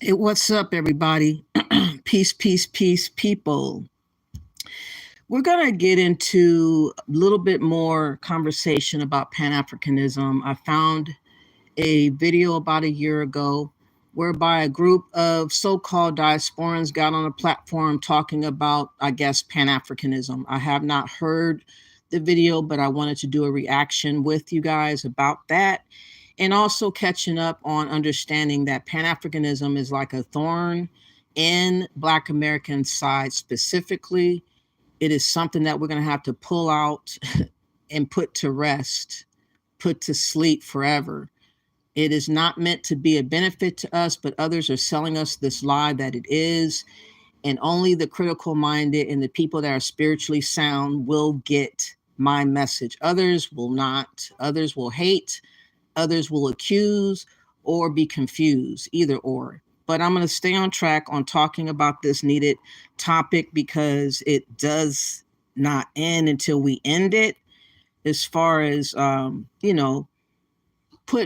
Hey, what's up, everybody? Peace, peace, peace, people. We're going to get into a little bit more conversation about Pan-Africanism. I found a video about a year ago whereby a group of so-called diasporans got on a platform talking about, I guess, Pan-Africanism. I have not heard the video, but I wanted to do a reaction with you guys about that. And also catching up on understanding that Pan-Africanism is like a thorn in Black American side specifically. It is something that we're going to have to pull out and put to rest, put to sleep forever. It is not meant to be a benefit to us, but others are selling us this lie that it is. And only the critical minded and the people that are spiritually sound will get my message. Others will not. Others will hate. Others will accuse or be confused, either or. But I'm going to stay on track on talking about this needed topic because it does not end until we end it, as far as, putting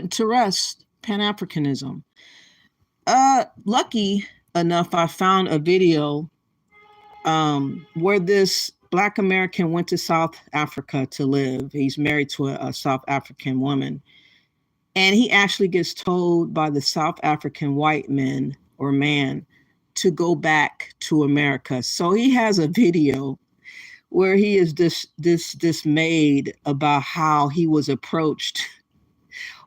to rest Pan-Africanism. Lucky enough, I found a video where this Black American went to South Africa to live. He's married to a South African woman. And he actually gets told by the South African white men or man to go back to America. So he has a video where he is dismayed about how he was approached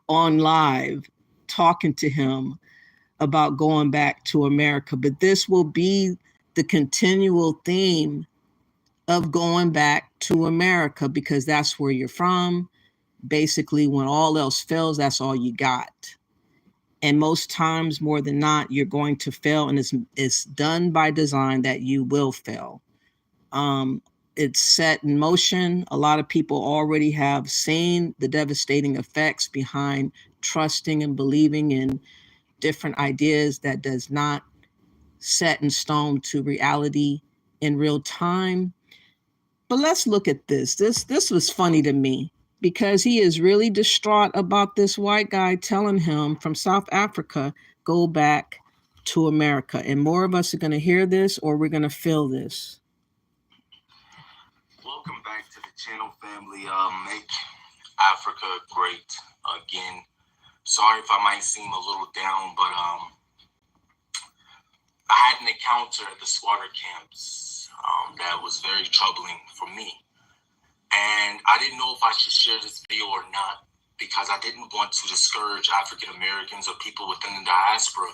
on live, talking to him about going back to America. But this will be the continual theme of going back to America, because that's where you're from. Basically, when all else fails, that's all you got. And most times, more than not, you're going to fail, and it's done by design that you will fail. It's set in motion. A lot of people already have seen the devastating effects behind trusting and believing in different ideas that does not set in stone to reality in real time. But let's look at this. This was funny to me, because he is really distraught about this white guy telling him from South Africa, go back to America. And more of us are going to hear this, or we're going to feel this. Welcome back to the channel, family. Make Africa great again. Sorry if I might seem a little down, but I had an encounter at the squatter camps that was very troubling for me. And I didn't know if I should share this video or not, because I didn't want to discourage African Americans or people within the diaspora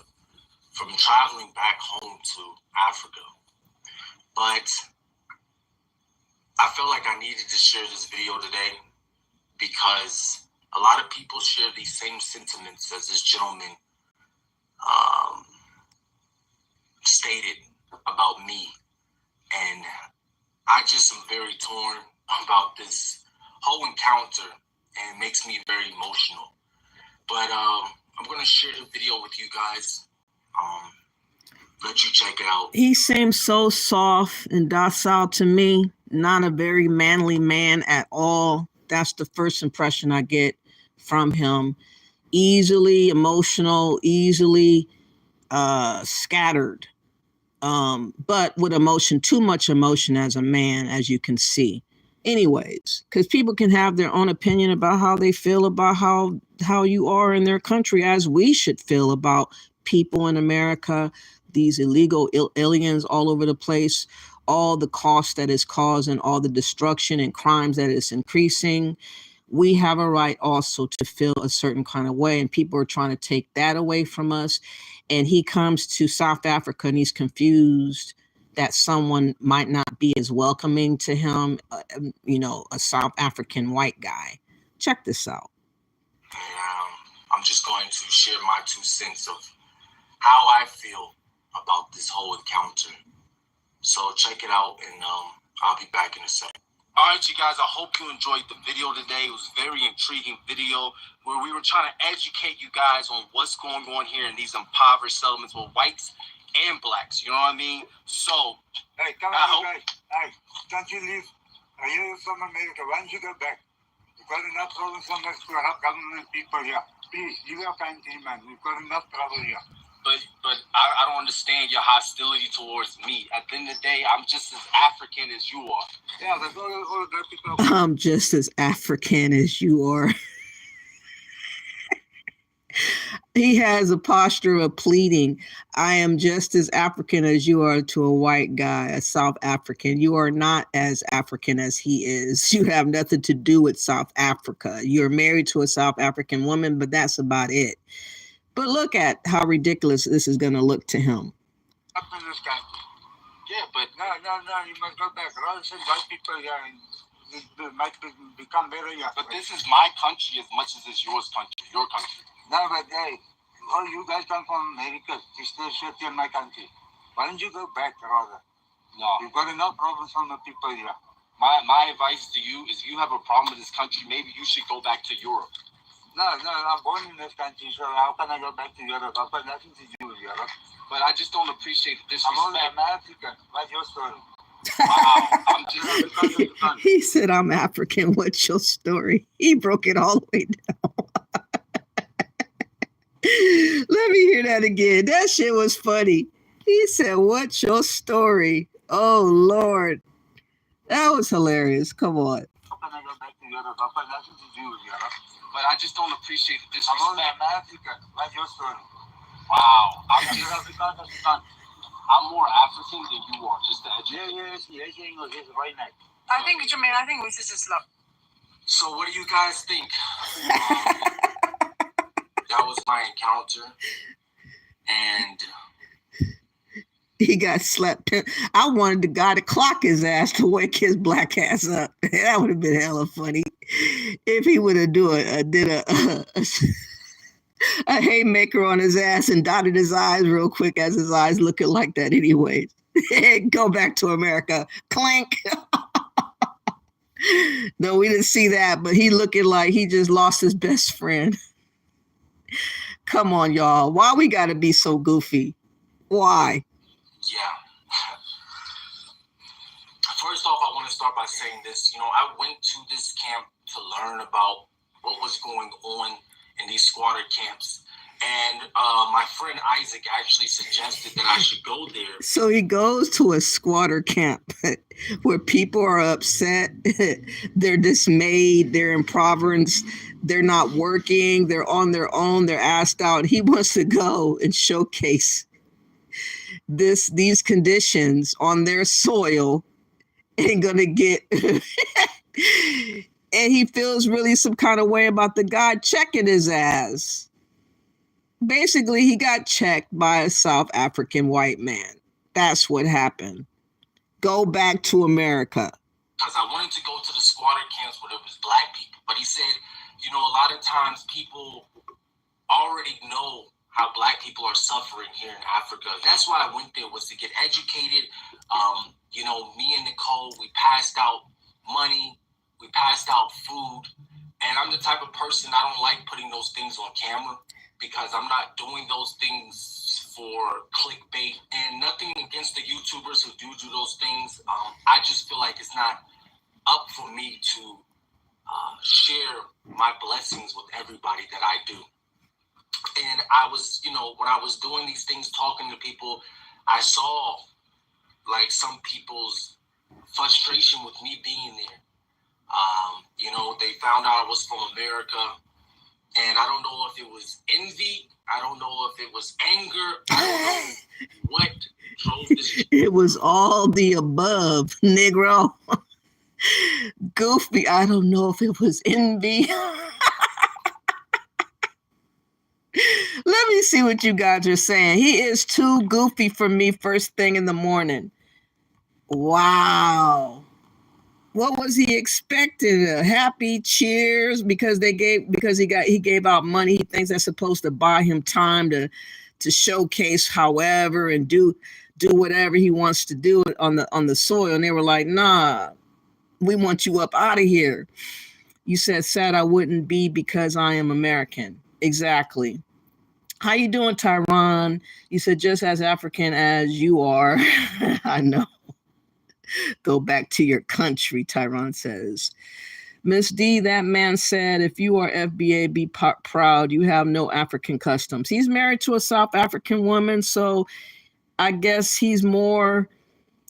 from traveling back home to Africa. But I felt like I needed to share this video today because a lot of people share these same sentiments as this gentleman stated about me. And I just am very torn about this whole encounter, and it makes me very emotional. But I'm going to share the video with you guys. Let you check it out. He seems so soft and docile to me, not a very manly man at all. That's the first impression I get from him. Easily emotional, easily scattered, but with emotion, too much emotion as a man, as you can see. Anyways, because people can have their own opinion about how they feel about how you are in their country, as we should feel about people in America, these illegal aliens all over the place, all the cost that is causing, all the destruction and crimes that is increasing. We have a right also to feel a certain kind of way, and people are trying to take that away from us. And he comes to South Africa and he's confused that someone might not be as welcoming to him, a South African white guy. Check this out. And, I'm just going to share my 2 cents of how I feel about this whole encounter. So check it out, and I'll be back in a second. All right, you guys, I hope you enjoyed the video today. It was a very intriguing video where we were trying to educate you guys on what's going on here in these impoverished settlements with whites and blacks. You know what I mean? So, hey, come on, guys. Hey, don't you leave? You're from America. Why don't you go back? You've got enough problems on us to help government people here. Please, give your country, man. We've got enough trouble here. But I don't understand your hostility towards me. At the end of the day, I'm just as African as you are. Yeah, that's all the people. I'm just as African as you are. He has a posture of pleading. I am just as African as you are to a white guy, a South African. You are not as African as he is. You have nothing to do with South Africa. You're married to a South African woman, but that's about it. But look at how ridiculous this is going to look to him. Up in this country. Yeah, but No, you must go back. Rather than white people here, and it might become better here. But this is my country as much as it's your country. No, but hey, all you guys come from America to stay shit in my country. Why don't you go back rather? No. You've got enough problems from the people here. My advice to you is, if you have a problem with this country, maybe you should go back to Europe. No, I'm born in this country, so how can I go back to Europe? I've got nothing to do with Europe. But I just don't appreciate the disrespect. I'm African. What's your story? Wow, I'm just... He said, I'm African. What's your story? He broke it all the way down. Let me hear that again. That shit was funny. He said, what's your story? Oh, Lord. That was hilarious. Come on. How can I go back to Europe? I've got nothing to do with Europe. But I just don't appreciate the I'm only disrespect. an African. What's your story? Wow. I'm African. I'm more African than you are, just to educate. Yes, right now. I think, Jermaine, I think this is just love. So what do you guys think? That was my encounter. And He got slept. I wanted the guy to clock his ass to wake his black ass up. That would have been hella funny if he would have did a haymaker on his ass and dotted his eyes real quick as his eyes looking like that anyways. Go back to America. Clank. No, we didn't see that, but he looking like he just lost his best friend. Come on, y'all. Why we gotta be so goofy? Why? yeah. First off, I want to start by saying this. I went to this camp to learn about what was going on in these squatter camps. And my friend Isaac actually suggested that I should go there. So he goes to a squatter camp where people are upset, they're dismayed, they're impoverished, they're not working, they're on their own, they're asked out. He wants to go and showcase these conditions on their soil and gonna get and he feels really some kind of way about the guy checking his ass. Basically, he got checked by a South African white man. That's what happened. Go back to America. Because I wanted to go to the squatter camps where there was black people. But he said, a lot of times people already know how black people are suffering here in Africa. That's why I went there, was to get educated. Me and Nicole, we passed out money. We passed out food. And I'm the type of person, I don't like putting those things on camera, because I'm not doing those things for clickbait. And nothing against the YouTubers who do those things. I just feel like it's not up for me to share my blessings with everybody that I do. And I was, when I was doing these things, talking to people, I saw like some people's frustration with me being there. They found out I was from America. And I don't know if it was envy. I don't know if it was anger. I don't know what drove this. It was all the above, Negro. Goofy. I don't know if it was envy. Let me see what you guys are saying. He is too goofy for me first thing in the morning. Wow. What was he expecting? A happy cheers because he gave out money. He thinks that's supposed to buy him time to showcase however and do whatever he wants to do on the soil. And they were like, nah, we want you up out of here. You said sad I wouldn't be because I am American. Exactly. How you doing, Tyron? You said just as African as you are. I know. Go back to your country, Tyron says. Miss D, that man said, if you are FBA, be proud. You have no African customs. He's married to a South African woman, so I guess he's more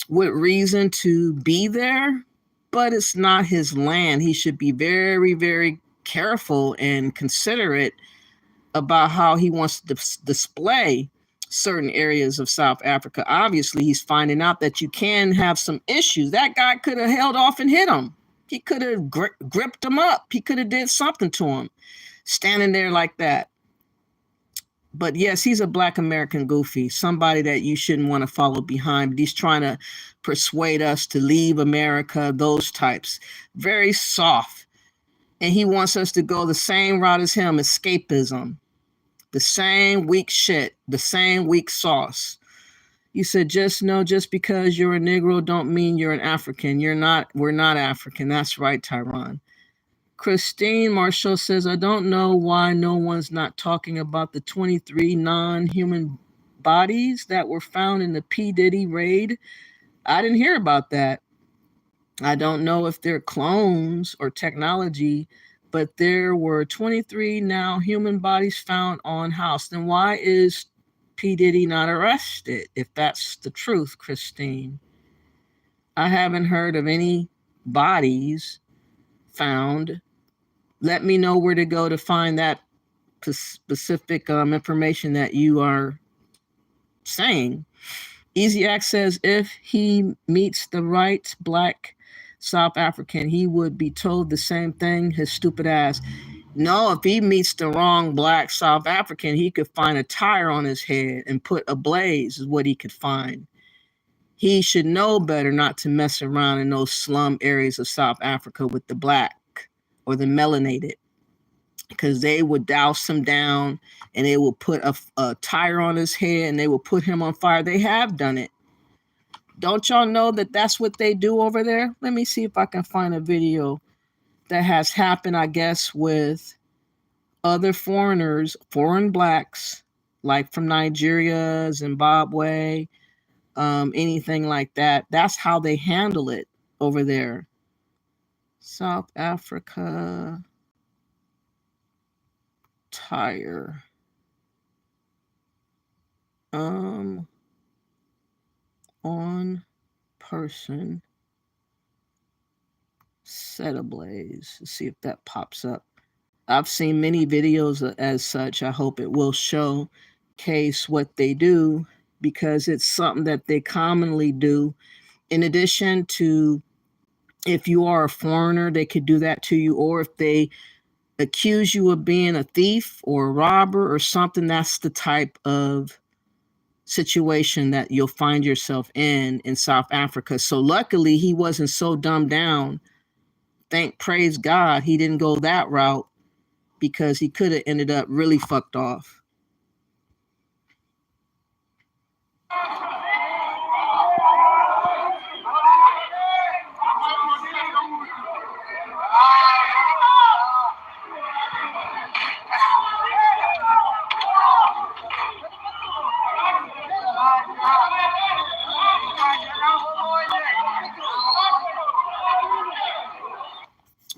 with reason to be there, but it's not his land. He should be very, very careful and considerate about how he wants to display certain areas of South Africa. Obviously, he's finding out that you can have some issues. That guy could have held off and hit him. He could have gripped him up. He could have did something to him, standing there like that. But yes, he's a Black American goofy, somebody that you shouldn't want to follow behind. But he's trying to persuade us to leave America, those types. Very soft. And he wants us to go the same route as him, escapism. The same weak shit, the same weak sauce. You said, just because you're a Negro don't mean you're an African. We're not African. That's right, Tyron. Christine Marshall says, I don't know why no one's not talking about the 23 non-human bodies that were found in the P. Diddy raid. I didn't hear about that. I don't know if they're clones or technology, but there were 23 now human bodies found on house. Then why is P. Diddy not arrested, if that's the truth, Christine? I haven't heard of any bodies found. Let me know where to go to find that specific information that you are saying. Easy says if he meets the right black South African, he would be told the same thing, his stupid ass. No, if he meets the wrong black South African, he could find a tire on his head and put ablaze is what he could find. He should know better not to mess around in those slum areas of South Africa with the black or the melanated, because they would douse him down and they will put a tire on his head and they will put him on fire. They have done it. Don't y'all know that that's what they do over there? Let me see if I can find a video that has happened, I guess, with other foreigners, foreign blacks, like from Nigeria, Zimbabwe, anything like that. That's how they handle it over there. South Africa tire. On person set ablaze. Let's see if that pops up. I've seen many videos as such. I hope it will showcase what they do, because it's something that they commonly do. In addition to, if you are a foreigner, they could do that to you, or if they accuse you of being a thief or a robber or something, that's the type of situation that you'll find yourself in South Africa. So luckily he wasn't so dumbed down. Praise God he didn't go that route, because he could have ended up really fucked off.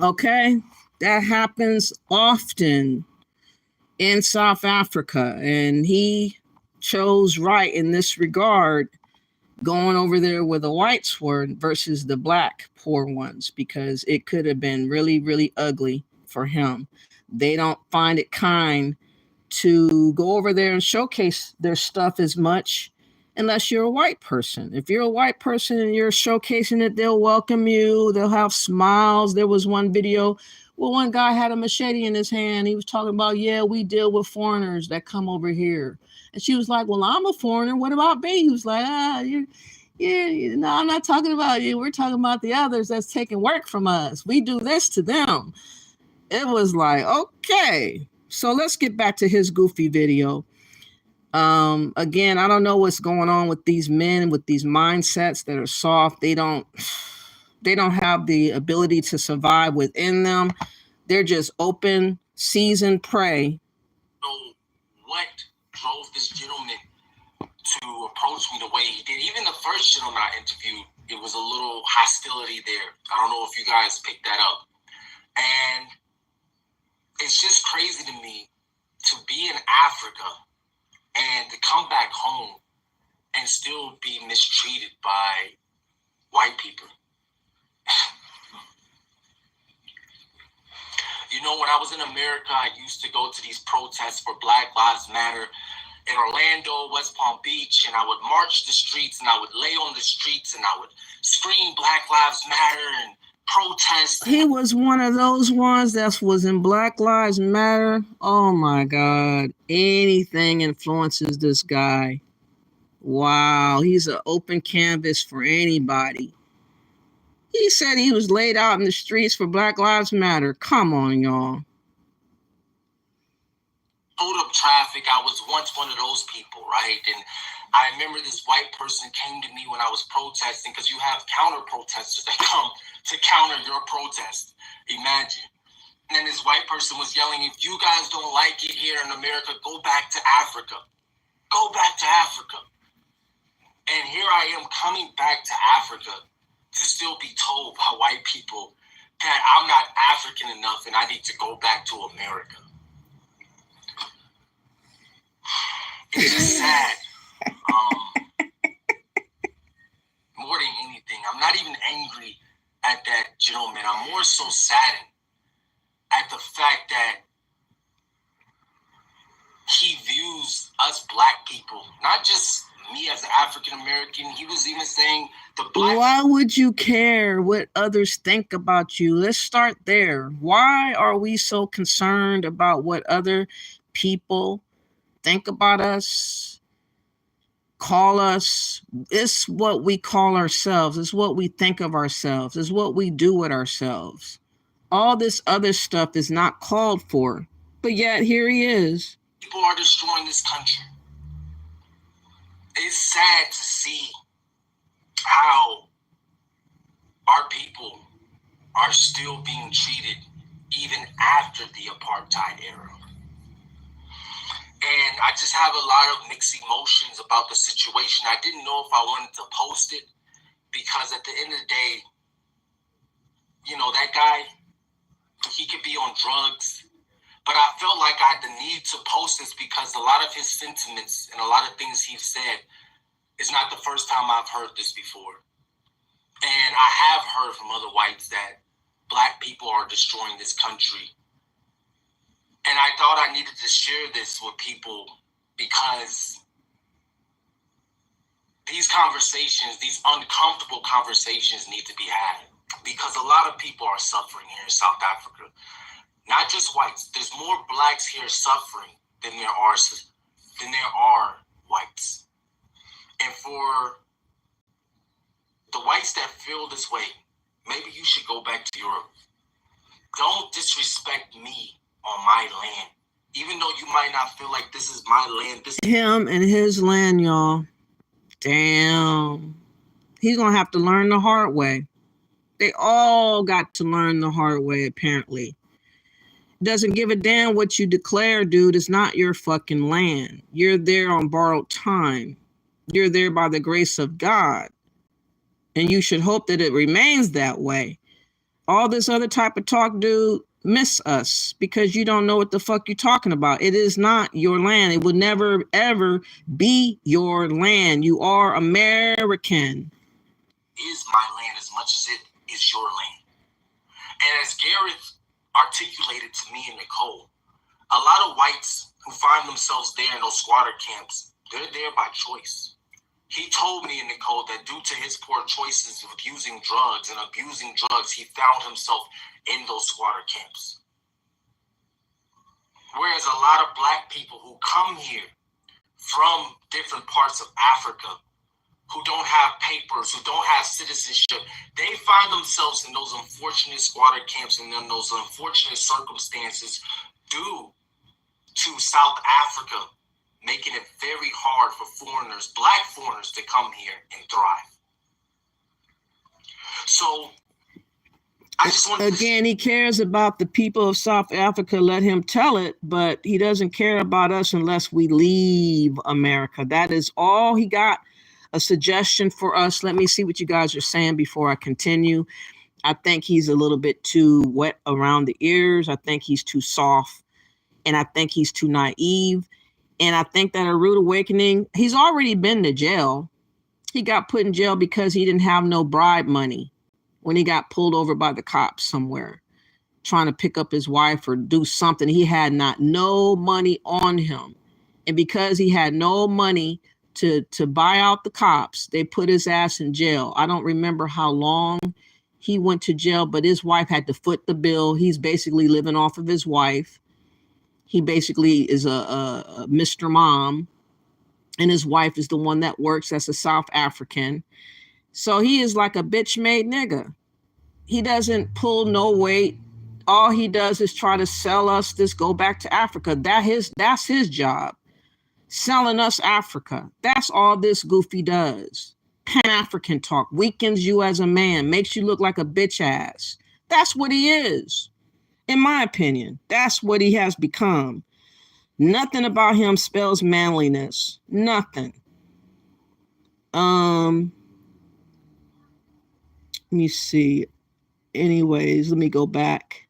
Okay, that happens often in South Africa, and he chose right in this regard, going over there where the whites were versus the black poor ones, because it could have been really, really ugly for him. They don't find it kind to go over there and showcase their stuff as much unless you're a white person. If you're a white person and you're showcasing it, they'll welcome you. They'll have smiles. There was one video where one guy had a machete in his hand. He was talking about, yeah, we deal with foreigners that come over here. And she was like, well, I'm a foreigner. What about me? He was like, no, I'm not talking about you. We're talking about the others that's taking work from us. We do this to them. It was like, okay. So let's get back to his goofy video. Again, I don't know what's going on with these men with these mindsets that are soft. They don't have the ability to survive within them. They're just open season prey. So what drove this gentleman to approach me the way he did? Even the first gentleman I interviewed, it was a little hostility there. I don't know if you guys picked that up. And it's just crazy to me to be in Africa and to come back home and still be mistreated by white people. You know, when I was in America, I used to go to these protests for Black Lives Matter in Orlando, West Palm Beach, and I would march the streets and I would lay on the streets and I would scream Black Lives Matter and protest. He was one of those ones that was in Black Lives Matter. Oh my God. Anything influences this guy. Wow. He's an open canvas for anybody. He said he was laid out in the streets for Black Lives Matter. Come on, y'all. Hold up traffic. I was once one of those people, right? And I remember this white person came to me when I was protesting, because you have counter protesters that come to counter your protest. Imagine. And then this white person was yelling, if you guys don't like it here in America, go back to Africa. Go back to Africa. And here I am coming back to Africa to still be told by white people that I'm not African enough and I need to go back to America. It's just sad. More than anything, I'm not even angry at that gentleman. I'm more so saddened at the fact that he views us black people, not just me as an African American. He was even saying the black. Why would you care what others think about you? Let's start there. Why are we so concerned about what other people think about us, call us? It's what we call ourselves. It's what we think of ourselves. It's what we do with ourselves. All this other stuff is not called for, but yet here he is. People are destroying this country. It's sad to see how our people are still being treated even after the apartheid era. And I just have a lot of mixed emotions about the situation. I didn't know if I wanted to post it because at the end of the day, you know, that guy, he could be on drugs. But I felt like I had the need to post this because a lot of his sentiments and a lot of things he's said is not the first time I've heard this before. And I have heard from other whites that black people are destroying this country. And I thought I needed to share this with people because these conversations, these uncomfortable conversations need to be had because a lot of people are suffering here in South Africa. Not just whites. There's more blacks here suffering than there are whites. And for the whites that feel this way, maybe you should go back to Europe. Don't disrespect me on my land. Even though you might not feel like this is my land. This him and his land, y'all. Damn. He's going to have to learn the hard way. They all got to learn the hard way, apparently. Doesn't give a damn what you declare, dude. It's not your fucking land. You're there on borrowed time. You're there by the grace of God. And you should hope that it remains that way. All this other type of talk, dude, miss us because you don't know what the fuck you're talking about. It is not your land. It will never, ever be your land. You are American. Is my land as much as it is your land. And as Gareth articulated to me and Nicole, a lot of whites who find themselves there in those squatter camps, they're there by choice. He told me and Nicole that due to his poor choices of using drugs and abusing drugs, he found himself in those squatter camps. Whereas a lot of black people who come here from different parts of Africa, who don't have papers, who don't have citizenship, they find themselves in those unfortunate squatter camps and in those unfortunate circumstances due to South Africa making it very hard for foreigners, black foreigners, to come here and thrive. So I just want again, he cares about the people of South Africa. Let him tell it, but he doesn't care about us unless we leave America. That is all he got. A suggestion for us. Let me see what you guys are saying before I continue. I think he's a little bit too wet around the ears. I think he's too soft, and I think he's too naive. And I think that a rude awakening, he's already been to jail. He got put in jail because he didn't have no bribe money when he got pulled over by the cops somewhere trying to pick up his wife or do something. He had no money on him. And because he had no money to buy out the cops, they put his ass in jail. I don't remember how long he went to jail, but his wife had to foot the bill. He's basically living off of his wife. He basically is a Mr. Mom, and his wife is the one that works as a South African. So he is like a bitch-made nigga. He doesn't pull no weight. All he does is try to sell us this go back to Africa. That's his job. Selling us Africa. That's all this goofy does. Pan-African talk. Weakens you as a man. Makes you look like a bitch ass. That's what he is. In my opinion, that's what he has become. Nothing about him spells manliness. Nothing. Let me see. Anyways, let me go back.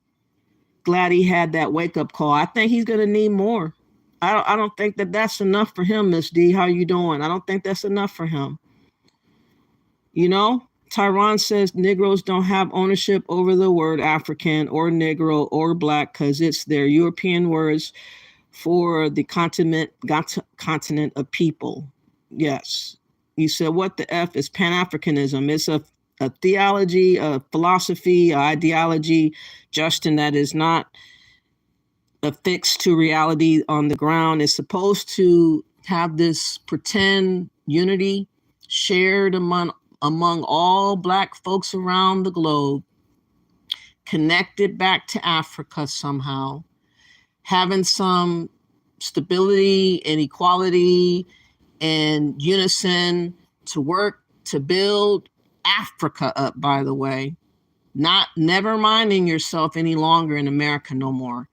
Glad he had that wake-up call. I think he's going to need more. I don't think that that's enough for him, Miss D. How you doing? I don't think that's enough for him. You know, Tyron says Negroes don't have ownership over the word African or Negro or Black because it's their European words for the continent of people. Yes. You said, what the F is Pan-Africanism? It's a theology, a philosophy, a ideology, Justin, that is not affixed to reality on the ground. It's supposed to have this pretend unity shared among all Black folks around the globe, connected back to Africa somehow, having some stability and equality and unison to work to build Africa up, by the way, never minding yourself any longer in America no more,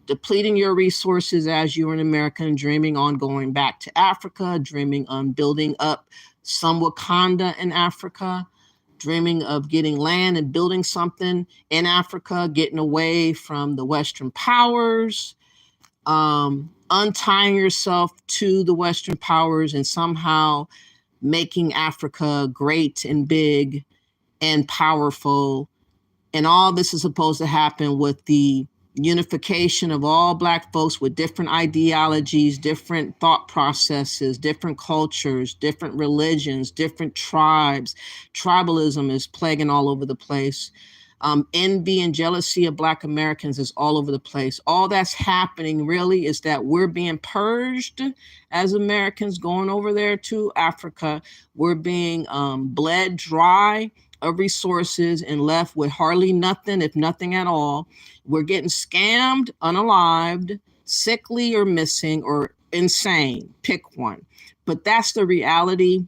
depleting your resources as you're an American, dreaming on going back to Africa, dreaming on building up some Wakanda in Africa, dreaming of getting land and building something in Africa, getting away from the Western powers, untying yourself to the Western powers and somehow making Africa great and big and powerful. And all this is supposed to happen with the unification of all Black folks with different ideologies, different thought processes, different cultures, different religions, different tribes. Tribalism is plaguing all over the place. Envy and jealousy of Black Americans is all over the place. All that's happening really is that we're being purged as Americans going over there to Africa. We're being bled dry of resources and left with hardly nothing, if nothing at all. We're getting scammed, unalived, sickly or missing or insane. Pick one. But that's the reality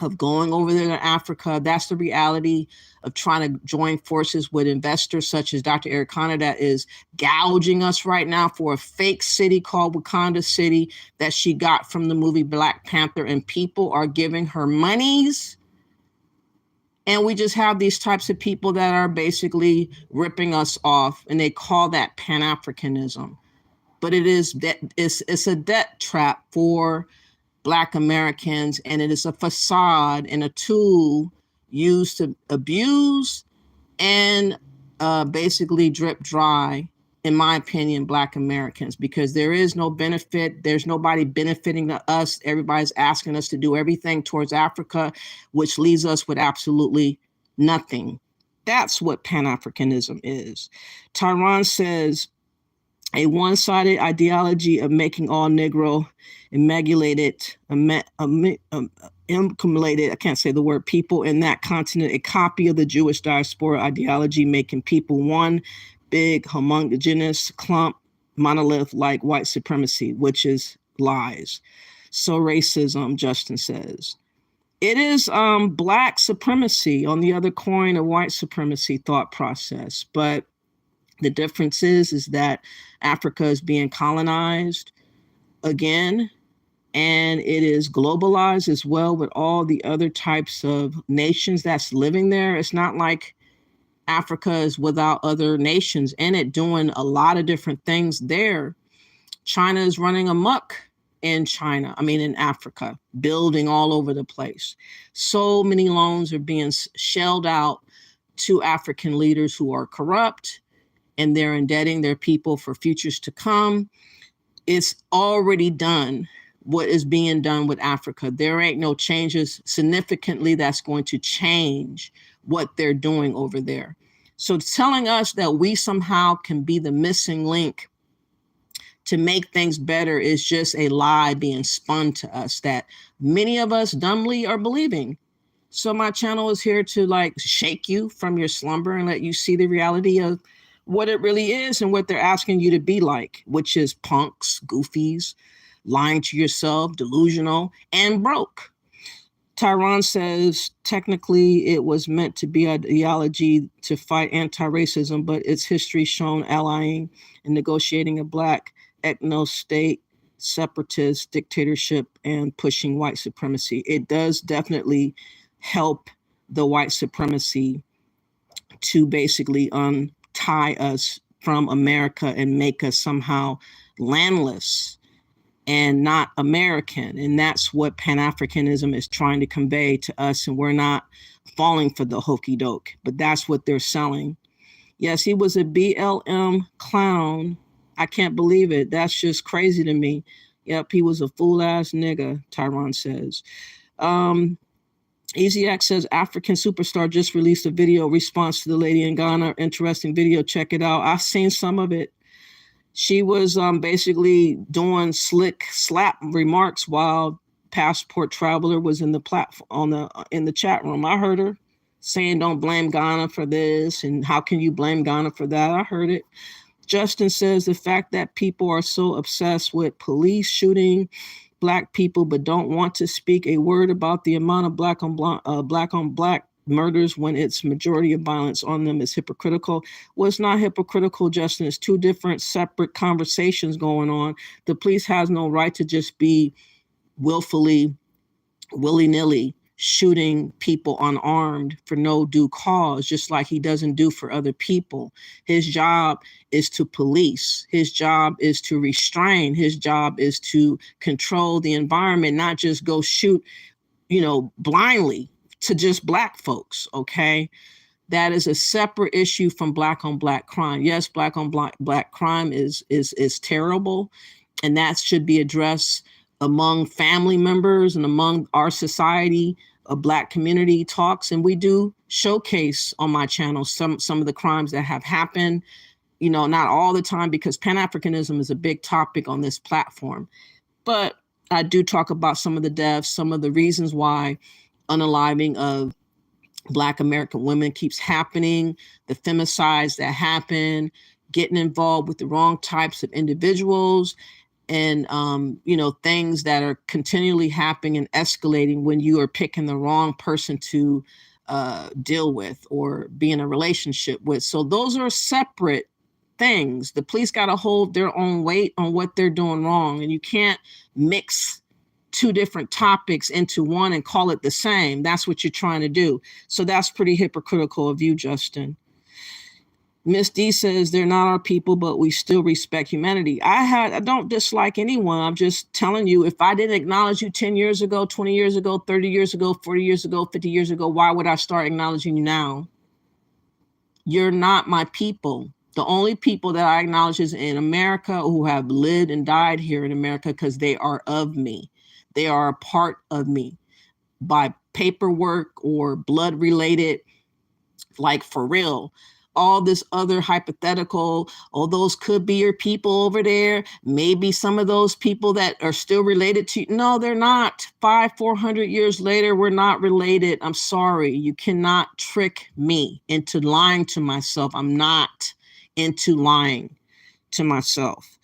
of going over there to Africa. That's the reality of trying to join forces with investors such as Dr. Eric Connor that is gouging us right now for a fake city called Wakanda City that she got from the movie Black Panther, and people are giving her monies. And we just have these types of people that are basically ripping us off, and they call that Pan-Africanism. But it's a debt trap for Black Americans, and it is a facade and a tool used to abuse and basically drip dry, in my opinion, Black Americans, because there is no benefit. There's nobody benefiting us. Everybody's asking us to do everything towards Africa, which leaves us with absolutely nothing. That's what Pan-Africanism is. Tyron says, a one-sided ideology of making all Negro amalgamated, I can't say the word, people in that continent, a copy of the Jewish diaspora ideology, making people one big homogeneous clump, monolith like white supremacy, which is lies. So racism, Justin says. It is Black supremacy on the other coin of white supremacy thought process. But the difference is that Africa is being colonized again, and it is globalized as well with all the other types of nations that's living there. It's not like Africa is without other nations in it doing a lot of different things there. China is running amok in Africa, building all over the place. So many loans are being shelled out to African leaders who are corrupt, and they're indebting their people for futures to come. It's already done what is being done with Africa. There ain't no changes significantly that's going to change what they're doing over there. So telling us that we somehow can be the missing link to make things better is just a lie being spun to us that many of us dumbly are believing. So my channel is here to shake you from your slumber and let you see the reality of what it really is and what they're asking you to be like, which is punks, goofies, lying to yourself, delusional, and broke. Tyron says, technically, it was meant to be ideology to fight anti-racism, but its history shown allying and negotiating a Black ethno-state, separatist dictatorship, and pushing white supremacy. It does definitely help the white supremacy to basically untie us from America and make us somehow landless and not American. And that's what Pan-Africanism is trying to convey to us. And we're not falling for the hokey doke, but that's what they're selling. Yes, he was a BLM clown. I can't believe it. That's just crazy to me. Yep, he was a fool ass nigga, Tyron says. Easy X says African Superstar just released a video response to the lady in Ghana. Interesting video. Check it out. I've seen some of it. She was basically doing slick slap remarks while Passport Traveler was in the platform in the chat room. I heard her saying, "Don't blame Ghana for this," and "How can you blame Ghana for that?" I heard it. Justin says the fact that people are so obsessed with police shooting Black people but don't want to speak a word about the amount of black on black murders when it's majority of violence on them is hypocritical. Well, it's not hypocritical, Justin. It's two different separate conversations going on. The police has no right to just be willfully, willy-nilly shooting people unarmed for no due cause, just like he doesn't do for other people. His job is to police. His job is to restrain. His job is to control the environment, not just go shoot, blindly to just Black folks, okay? That is a separate issue from Black on Black crime. Yes, Black on Black crime is terrible, and that should be addressed among family members and among our society. A Black community talks, and we do showcase on my channel some of the crimes that have happened, not all the time, because Pan-Africanism is a big topic on this platform. But I do talk about some of the deaths, some of the reasons why unaliving of Black American women keeps happening, the femicides that happen, getting involved with the wrong types of individuals, and things that are continually happening and escalating when you are picking the wrong person to deal with or be in a relationship with. So those are separate things. The police got to hold their own weight on what they're doing wrong, and you can't mix two different topics into one and call it the same. That's what you're trying to do. So that's pretty hypocritical of you, Justin. Miss D says they're not our people, but we still respect humanity. I don't dislike anyone. I'm just telling you, if I didn't acknowledge you 10 years ago, 20 years ago, 30 years ago, 40 years ago, 50 years ago, why would I start acknowledging you now? You're not my people. The only people that I acknowledge is in America who have lived and died here in America because they are of me. They are a part of me by paperwork or blood related, like for real. All this other hypothetical, those could be your people over there. Maybe some of those people that are still related to you. No, they're not. 400 years later, we're not related. I'm sorry. You cannot trick me into lying to myself. I'm not into lying to myself.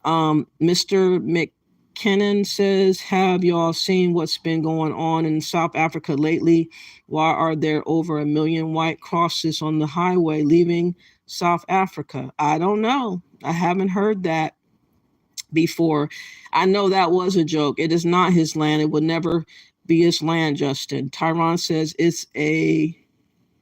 Mr. McKinnon says, have y'all seen what's been going on in South Africa lately? Why are there over 1 million white crosses on the highway leaving South Africa? I don't know. I haven't heard that before. I know that was a joke. It is not his land. It would never be his land, Justin. Tyron says it's a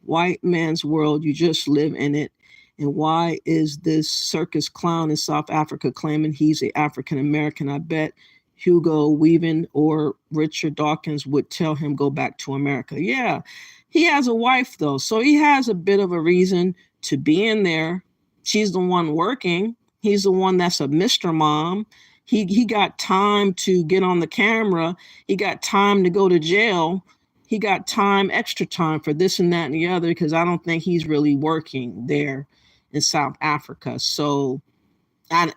white man's world. You just live in it. And why is this circus clown in South Africa claiming he's an African American? I bet Hugo Weaving or Richard Dawkins would tell him go back to America. Yeah, he has a wife though, so he has a bit of a reason to be in there. She's the one working. He's the one that's a Mr. Mom. He got time to get on the camera. He got time to go to jail. He got time, extra time for this and that and the other, because I don't think he's really working there in South Africa. So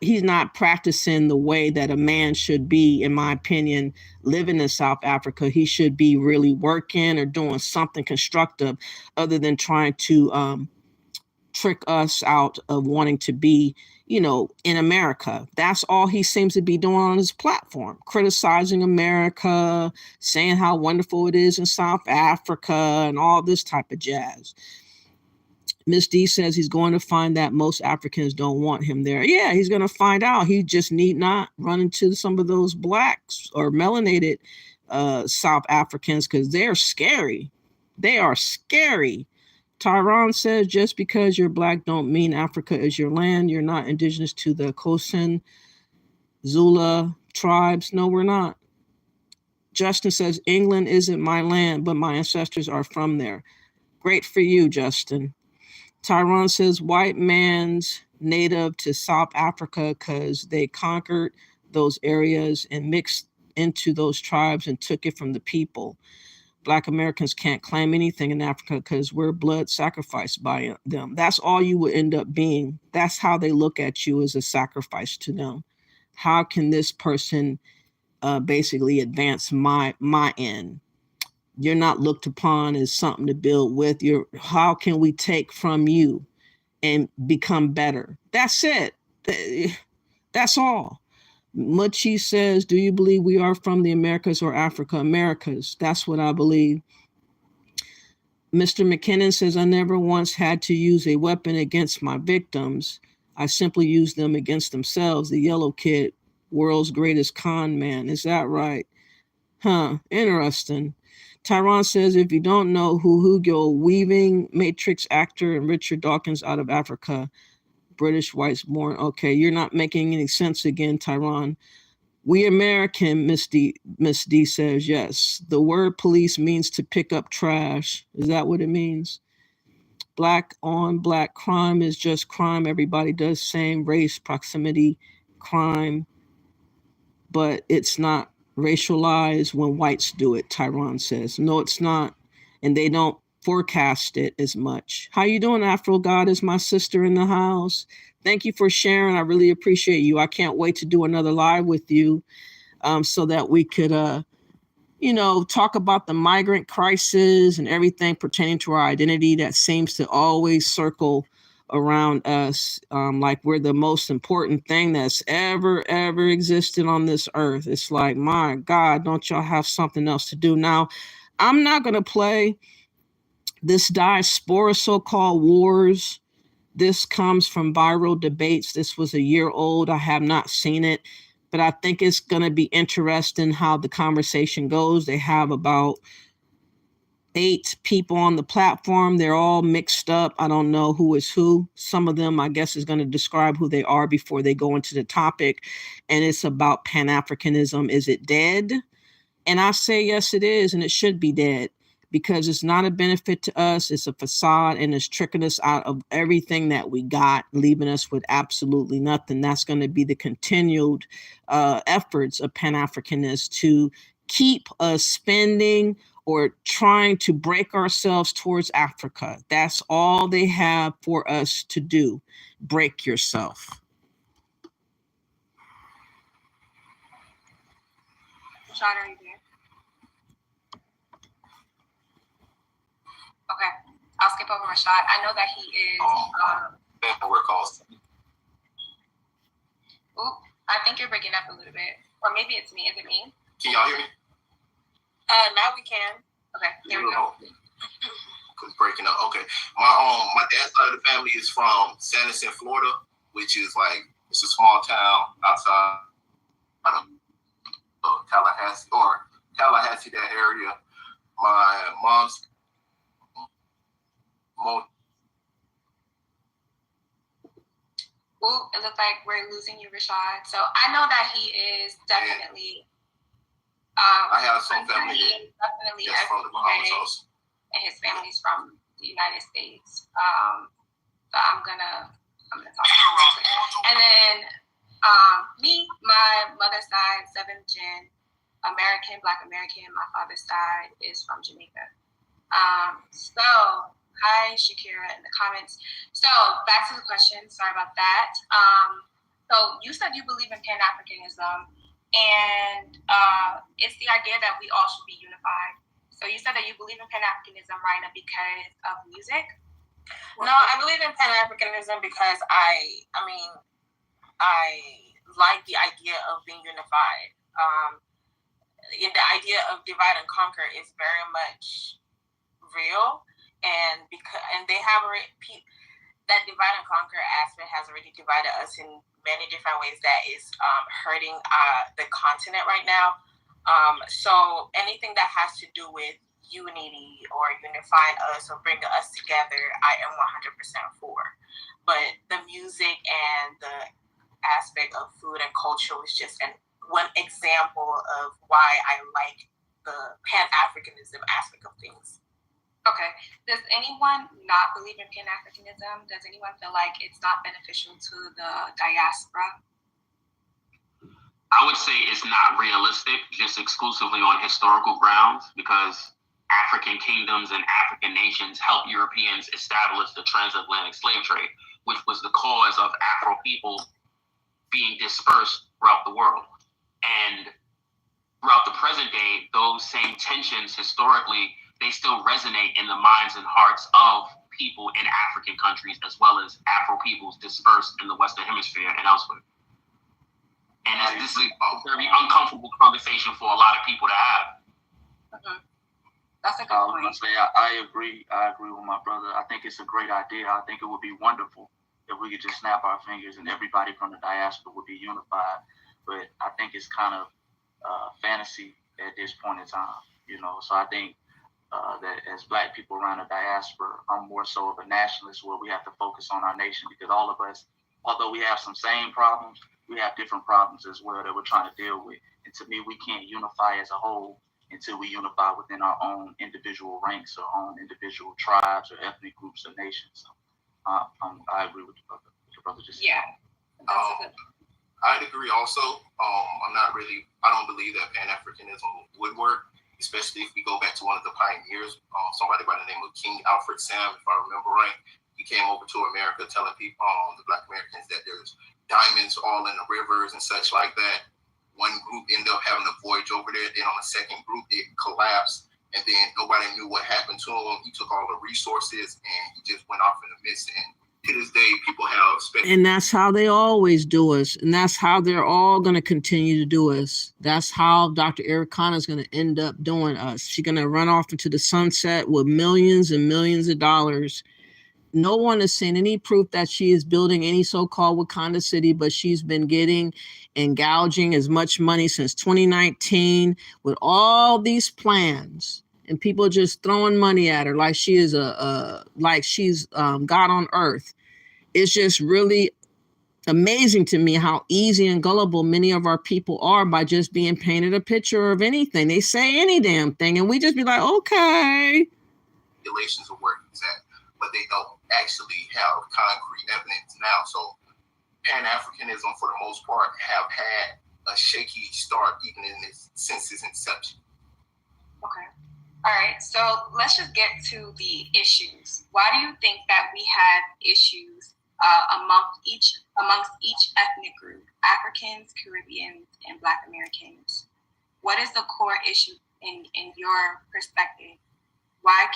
he's not practicing the way that a man should be, in my opinion, living in South Africa. He should be really working or doing something constructive other than trying to trick us out of wanting to be, in America. That's all he seems to be doing on his platform, criticizing America, saying how wonderful it is in South Africa and all this type of jazz. Miss D says he's going to find that most Africans don't want him there. Yeah, he's going to find out. He just need not run into some of those blacks or melanated South Africans, because they're scary. They are scary. Tyron says just because you're black don't mean Africa is your land. You're not indigenous to the Khoisan Zula tribes. No, we're not. Justin says, England isn't my land, but my ancestors are from there. Great for you, Justin. Tyrone says, white man's native to South Africa because they conquered those areas and mixed into those tribes and took it from the people. Black Americans can't claim anything in Africa because we're blood sacrificed by them. That's all you would end up being. That's how they look at you, as a sacrifice to them. How can this person basically advance my end? You're not looked upon as something to build with. How can we take from you and become better? That's it. That's all. Muchi says, do you believe we are from the Americas or Africa? Americas. That's what I believe. Mr. McKinnon says, I never once had to use a weapon against my victims. I simply used them against themselves. The yellow kid, world's greatest con man. Is that right? Huh, interesting. Tyron says, if you don't know who Hugo Weaving, Matrix actor, and Richard Dawkins out of Africa, British whites born. Okay, you're not making any sense again, Tyron. We American, Miss D says, yes. The word police means to pick up trash. Is that what it means? Black on black crime is just crime. Everybody does same race, proximity, crime. But it's not racialized when whites do it, Tyron says. No, it's not. And they don't forecast it as much. How you doing, Afro Goddess, my sister in the house? Thank you for sharing. I really appreciate you. I can't wait to do another live with you so that we could, talk about the migrant crisis and everything pertaining to our identity that seems to always circle around us, like we're the most important thing that's ever existed on this earth. It's like, my God, don't y'all have something else to do? Now, I'm not going to play this diaspora so-called wars. This comes from viral debates. This was a year old. I have not seen it, but I think it's going to be interesting how the conversation goes. They have about 8 people on the platform. They're all mixed up. I don't know who is who. Some of them, I guess, is going to describe who they are before they go into the topic. And it's about Pan-Africanism. Is it dead? And I say, yes, it is. And it should be dead because it's not a benefit to us. It's a facade and it's tricking us out of everything that we got, leaving us with absolutely nothing. That's going to be the continued efforts of Pan-Africanists to keep us spending or trying to break ourselves towards Africa. That's all they have for us to do. Break yourself. Rashad, are you there? Okay, I'll skip over Rashad. I know that he is. I think you're breaking up a little bit, or maybe it's me. Is it me? Can y'all hear me? Now we can. Okay, there we go. It's breaking up. Okay, my dad's side of the family is from Sanderson, Florida, which is like it's a small town outside of Tallahassee, that area. My mom's It looks like we're losing you, Rashad. So I know that he is definitely. I have some family definitely from the Bahamas, and his family's from the United States. So I'm gonna talk about it. And then me, my mother's side, 7th gen, Black American. My father's side is from Jamaica. So hi, Shakira in the comments. So back to the question. Sorry about that. So you said you believe in Pan-Africanism. And it's the idea that we all should be unified. So you said that you believe in Pan-Africanism, Raina, because of music? No, I believe in Pan-Africanism because I like the idea of being unified. The idea of divide and conquer is very much real, and they have that divide and conquer aspect has already divided us in many different ways that is hurting the continent right now. So anything that has to do with unity or unifying us or bringing us together, I am 100% for. But the music and the aspect of food and culture was just one example of why I like the Pan-Africanism aspect of things. Okay. Does anyone not believe in Pan-Africanism? Does anyone feel like it's not beneficial to the diaspora? I would say it's not realistic, just exclusively on historical grounds, because African kingdoms and African nations helped Europeans establish the transatlantic slave trade, which was the cause of Afro people being dispersed throughout the world. And throughout the present day, those same tensions historically, they still resonate in the minds and hearts of people in African countries, as well as Afro peoples dispersed in the Western Hemisphere and elsewhere. And this is a very uncomfortable conversation for a lot of people to have. Mm-hmm. That's a good point. I was gonna say, I agree. I agree with my brother. I think it's a great idea. I think it would be wonderful if we could just snap our fingers and everybody from the diaspora would be unified. But I think it's kind of fantasy at this point in time, you know. So I think that as Black people around the diaspora, I'm more so of a nationalist, where we have to focus on our nation, because all of us, although we have some same problems, we have different problems as well that we're trying to deal with. And to me, we can't unify as a whole until we unify within our own individual ranks or own individual tribes or ethnic groups or nations. So I agree with your brother just yeah. I'd agree also. I don't believe that Pan-Africanism would work, especially if we go back to one of the pioneers, somebody by the name of King Alfred Sam, if I remember right. He came over to America telling people, the Black Americans, that there's diamonds all in the rivers and such like that. One group ended up having a voyage over there. Then on the second group, it collapsed, and then nobody knew what happened to him. He took all the resources and he just went off in the mist. And to this day, people have speculated. And that's how they always do us. And that's how they're all going to continue to do us. That's how Dr. Ericana is going to end up doing us. She's going to run off into the sunset with millions and millions of dollars. No one has seen any proof that she is building any so-called Wakanda city, but she's been getting and gouging as much money since 2019 with all these plans, and people just throwing money at her like she is like she's God on earth. It's just really amazing to me how easy and gullible many of our people are by just being painted a picture of anything. They say any damn thing, and we just be like, okay. Regulations of where he's at, but they don't actually have concrete evidence now. So Pan-Africanism, for the most part, have had a shaky start even since its inception. Okay. All right. So let's just get to the issues. Why do you think that we have issues amongst each ethnic group, Africans, Caribbeans, and Black Americans? What is the core issue in your perspective? Why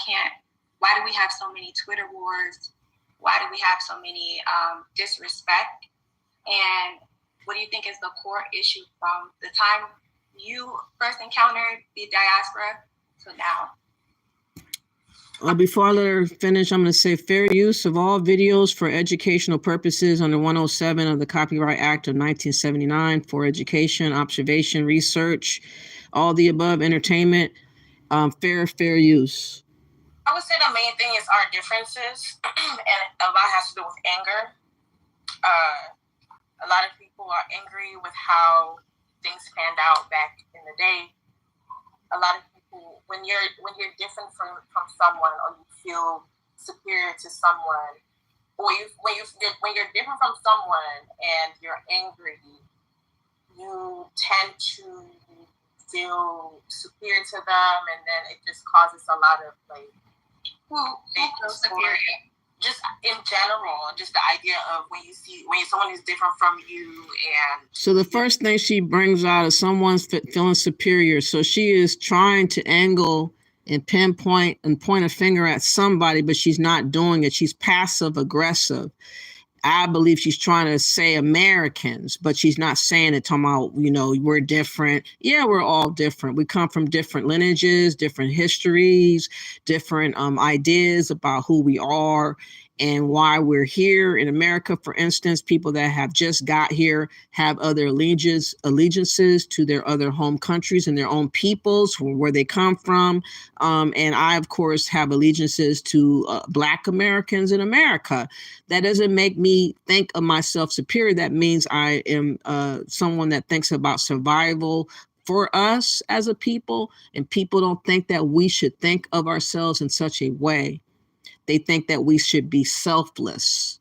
do we have so many Twitter wars? Why do we have so many disrespect? And what do you think is the core issue from the time you first encountered the diaspora to now? Before I let her finish, I'm going to say fair use of all videos for educational purposes under 107 of the Copyright Act of 1979 for education, observation, research, all the above, entertainment, fair use. I would say the main thing is our differences, and a lot has to do with anger. A lot of people are angry with how things panned out back in the day. A lot of people, when you're different from someone, or you feel superior to someone, or when you're different from someone and you're angry, you tend to feel superior to them, and then it just causes a lot of like. Who feels superior? Just in general, just the idea of when someone is different from you. And so the first thing she brings out is someone's feeling superior. So she is trying to angle and pinpoint and point a finger at somebody, but she's not doing it. She's passive aggressive. I believe she's trying to say Americans, but she's not saying it, talking about, we're different. Yeah, we're all different. We come from different lineages, different histories, different ideas about who we are. and why we're here in America. For instance, people that have just got here have other allegiances to their other home countries and their own peoples, where they come from. And I, of course, have allegiances to Black Americans in America. That doesn't make me think of myself superior. That means I am someone that thinks about survival for us as a people, and people don't think that we should think of ourselves in such a way. They think that we should be selfish,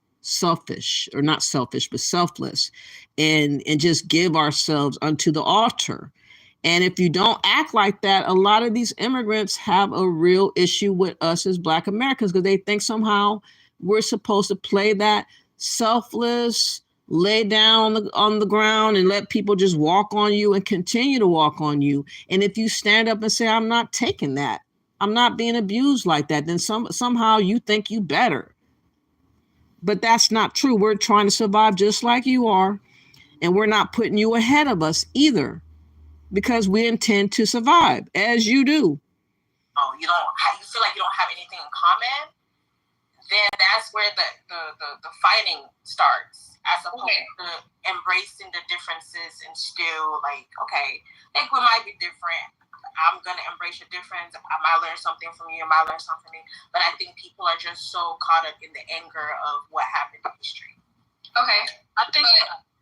or not selfish, but selfless, and just give ourselves unto the altar. And if you don't act like that, a lot of these immigrants have a real issue with us as Black Americans, because they think somehow we're supposed to play that selfless, lay down on the ground and let people just walk on you and continue to walk on you. And if you stand up and say, I'm not taking that, I'm not being abused like that, then somehow you think you better. But that's not true. We're trying to survive just like you are. And we're not putting you ahead of us either, because we intend to survive as you do. Oh, you feel like you don't have anything in common, then that's where the fighting starts, as opposed to embracing the differences and still like, okay, like we might be different. I'm going to embrace your difference. I might learn something from you. I might learn something from me. But I think people are just so caught up in the anger of what happened in history. Okay. I think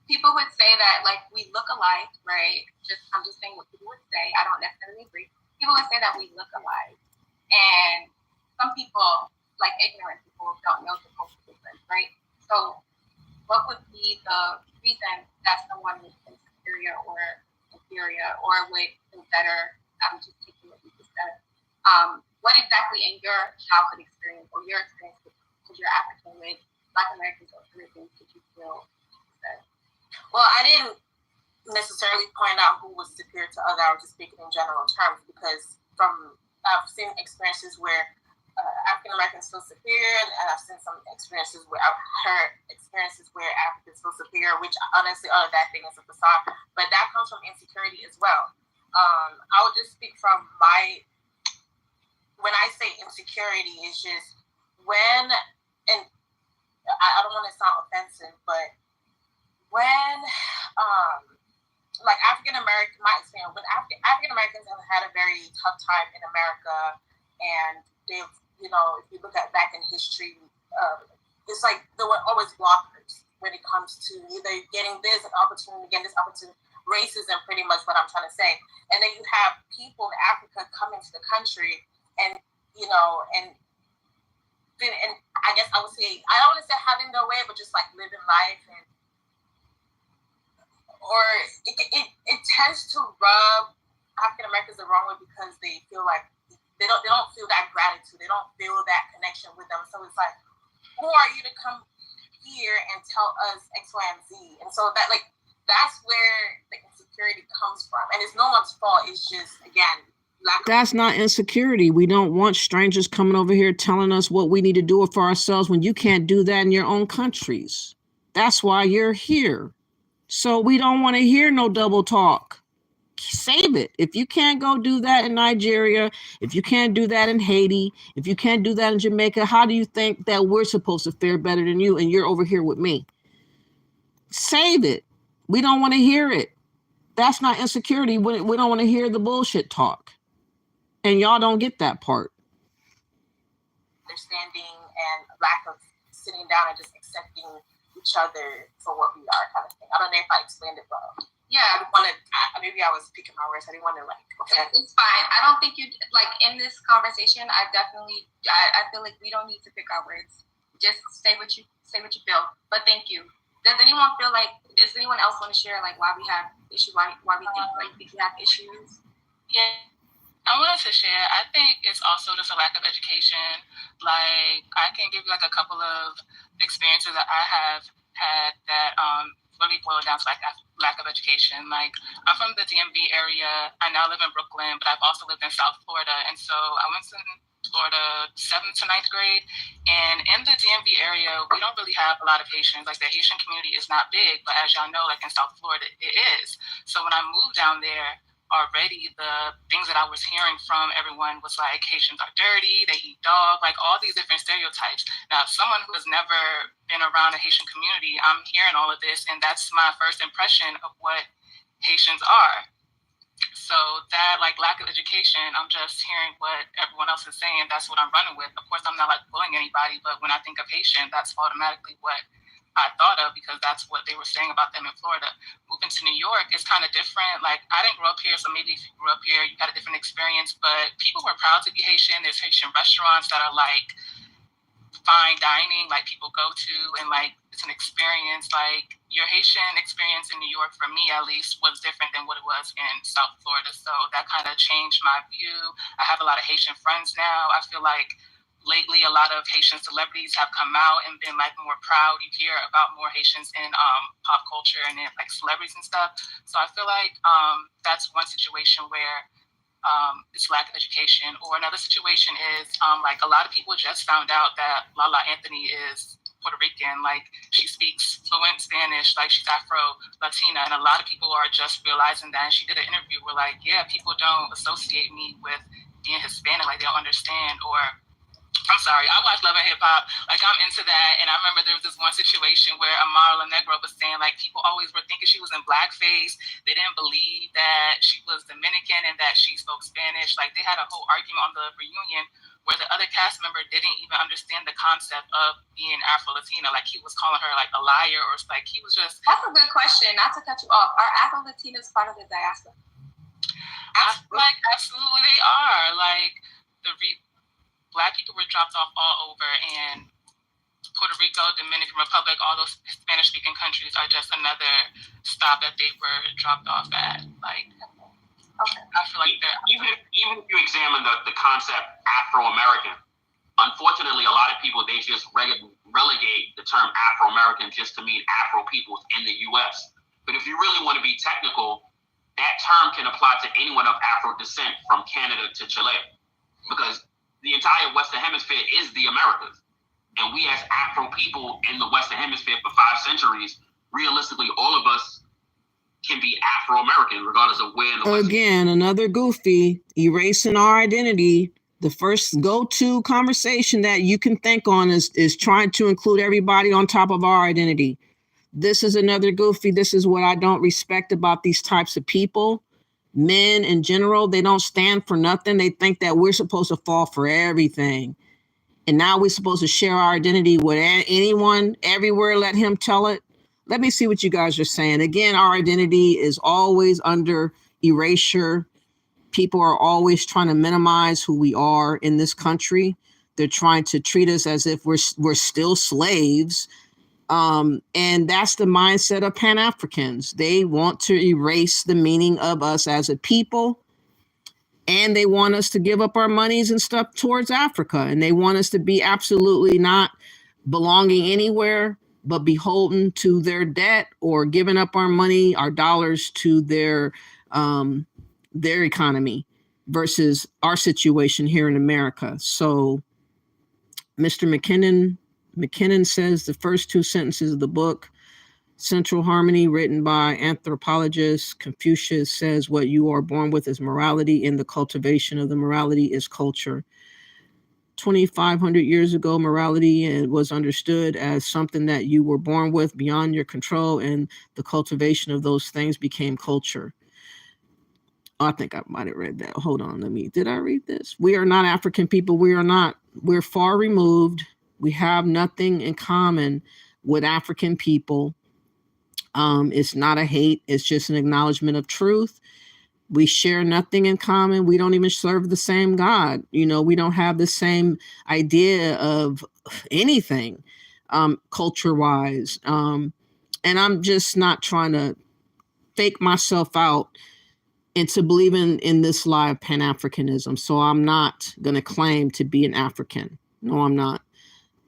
people would say that, like, we look alike, right? I'm just saying what people would say. I don't necessarily agree. People would say that we look alike. And some people, like ignorant people, don't know the cultural difference, right? So what would be the reason that someone is superior or inferior, or would consider, I'm just taking what you just said, what exactly in your childhood experience or your experience with your African, with Black Americans or Caribbeans, did you feel that? Well, I didn't necessarily point out who was superior to other. I was just speaking in general terms, because I've seen experiences where African Americans feel superior, and I've seen some experiences where I've heard experiences where Africans feel superior, which honestly, all of that thing is a facade. But that comes from insecurity as well. I would just speak from when I say insecurity, it's just when, and I don't want to sound offensive, but when, like African American, my experience with African Americans have had a very tough time in America, and they've, if you look at back in history, it's like there were always blockers when it comes to either getting this opportunity, getting this opportunity. Racism, pretty much what I'm trying to say. And then you have people in Africa come into the country, and and I guess I would say, I don't want to say having their way, but just like living life, and or it tends to rub African Americans the wrong way, because they feel like they don't feel that gratitude, they don't feel that connection with them. So it's like, who are you to come here and tell us X, Y, and Z? And so that's where the insecurity comes from, and it's no one's fault. It's just, again, that's not insecurity. We don't want strangers coming over here telling us what we need to do for ourselves when you can't do that in your own countries. That's why you're here. So we don't want to hear no double talk. Save it. If you can't go do that in Nigeria, if you can't do that in Haiti, if you can't do that in Jamaica, how do you think that we're supposed to fare better than you, and you're over here with me? Save it. We don't want to hear it. That's not insecurity. We don't want to hear the bullshit talk. And y'all don't get that part. Understanding and lack of sitting down and just accepting each other for what we are, kind of thing. I don't know if I explained it well. Yeah, maybe I was picking my words. I didn't want to okay. It's fine. I don't think you, like, in this conversation, I feel like we don't need to pick our words. Just say what you feel. But thank you. Does anyone else want to share, like, why we have issues, why we think like we have issues? Yeah, I wanted to share. I think it's also just a lack of education. Like, I can give you like a couple of experiences that I have had that really boil down to like lack of education. Like, I'm from the DMV area. I now live in Brooklyn, but I've also lived in South Florida. And so I went to Florida 7th to 9th grade. And in the DMV area, we don't really have a lot of Haitians. Like, the Haitian community is not big, but as y'all know, like in South Florida, it is. So when I moved down there, already the things that I was hearing from everyone was like, Haitians are dirty, they eat dog, like all these different stereotypes. Now, someone who has never been around a Haitian community, I'm hearing all of this, and that's my first impression of what Haitians are. So that like lack of education, I'm just hearing what everyone else is saying. That's what I'm running with. Of course, I'm not like bullying anybody, but when I think of Haitian, that's automatically what I thought of, because that's what they were saying about them in Florida. Moving to New York is kind of different. Like, I didn't grow up here, so maybe if you grew up here, you had a different experience, but people were proud to be Haitian. There's Haitian restaurants that are like fine dining, like people go to, and like it's an experience. Like, your Haitian experience in New York, for me at least, was different than what it was in South Florida. So that kind of changed my view. I have a lot of Haitian friends now. I feel like lately a lot of Haitian celebrities have come out and been like more proud. You hear about more Haitians in pop culture and in, like celebrities and stuff. So I feel like that's one situation where it's lack of education. Or another situation is like a lot of people just found out that Lala Anthony is Puerto Rican. Like, she speaks fluent Spanish, like she's Afro-Latina, and a lot of people are just realizing that. And she did an interview where like, yeah, people don't associate me with being Hispanic, like they don't understand. Or I'm sorry, I watch Love and Hip Hop. Like, I'm into that. And I remember there was this one situation where Amara La Negra was saying, like, people always were thinking she was in blackface. They didn't believe that she was Dominican and that she spoke Spanish. Like, they had a whole argument on the reunion where the other cast member didn't even understand the concept of being Afro-Latina. Like, he was calling her, like, a liar, or like, he was just... That's a good question. Not to cut you off. Are Afro-Latinas part of the diaspora? Like, absolutely they are. Like, Black people were dropped off all over, and Puerto Rico, Dominican Republic, all those Spanish-speaking countries are just another stop that they were dropped off at. Like, okay. I feel like even if you examine the concept Afro-American, unfortunately, a lot of people, they just relegate the term Afro-American just to mean Afro peoples in the U.S. But if you really want to be technical, that term can apply to anyone of Afro descent from Canada to Chile, because the entire Western Hemisphere is the Americas. And we as Afro people in the Western Hemisphere for 5 centuries, realistically, all of us can be Afro-American, regardless of where in the Again, another goofy, erasing our identity. The first go-to conversation that you can think on is trying to include everybody on top of our identity. This is another goofy. This is what I don't respect about these types of people. Men in general, they don't stand for nothing. They think that we're supposed to fall for everything. And now we're supposed to share our identity with anyone, everywhere, let him tell it. Let me see what you guys are saying. Again, our identity is always under erasure. People are always trying to minimize who we are in this country. They're trying to treat us as if we're still slaves. And that's the mindset of Pan-Africans. They want to erase the meaning of us as a people, and they want us to give up our monies and stuff towards Africa. And they want us to be absolutely not belonging anywhere, but beholden to their debt, or giving up our money, our dollars, to their economy versus our situation here in America. So Mr. McKinnon says the first 2 sentences of the book, Central Harmony, written by anthropologist Confucius, says what you are born with is morality, and the cultivation of the morality is culture. 2,500 years ago, morality was understood as something that you were born with beyond your control, and the cultivation of those things became culture. I think I might have read that. Hold on, did I read this? We are not African people. We're far removed. We have nothing in common with African people. It's not a hate. It's just an acknowledgement of truth. We share nothing in common. We don't even serve the same God. We don't have the same idea of anything, culture-wise. And I'm just not trying to fake myself out into believing in this lie of Pan-Africanism. So I'm not going to claim to be an African. No, I'm not.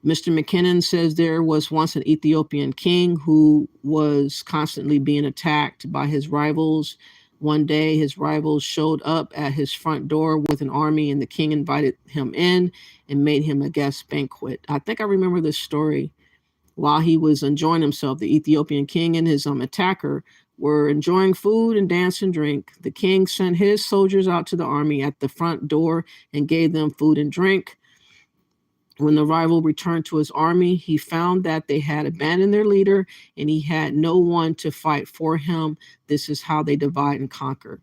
Mr. McKinnon says there was once an Ethiopian king who was constantly being attacked by his rivals. One day, his rivals showed up at his front door with an army, and the king invited him in and made him a guest banquet. I think I remember this story. While he was enjoying himself, the Ethiopian king and his attacker were enjoying food and dance and drink. The king sent his soldiers out to the army at the front door and gave them food and drink. When the rival returned to his army, he found that they had abandoned their leader and he had no one to fight for him. This is how they divide and conquer.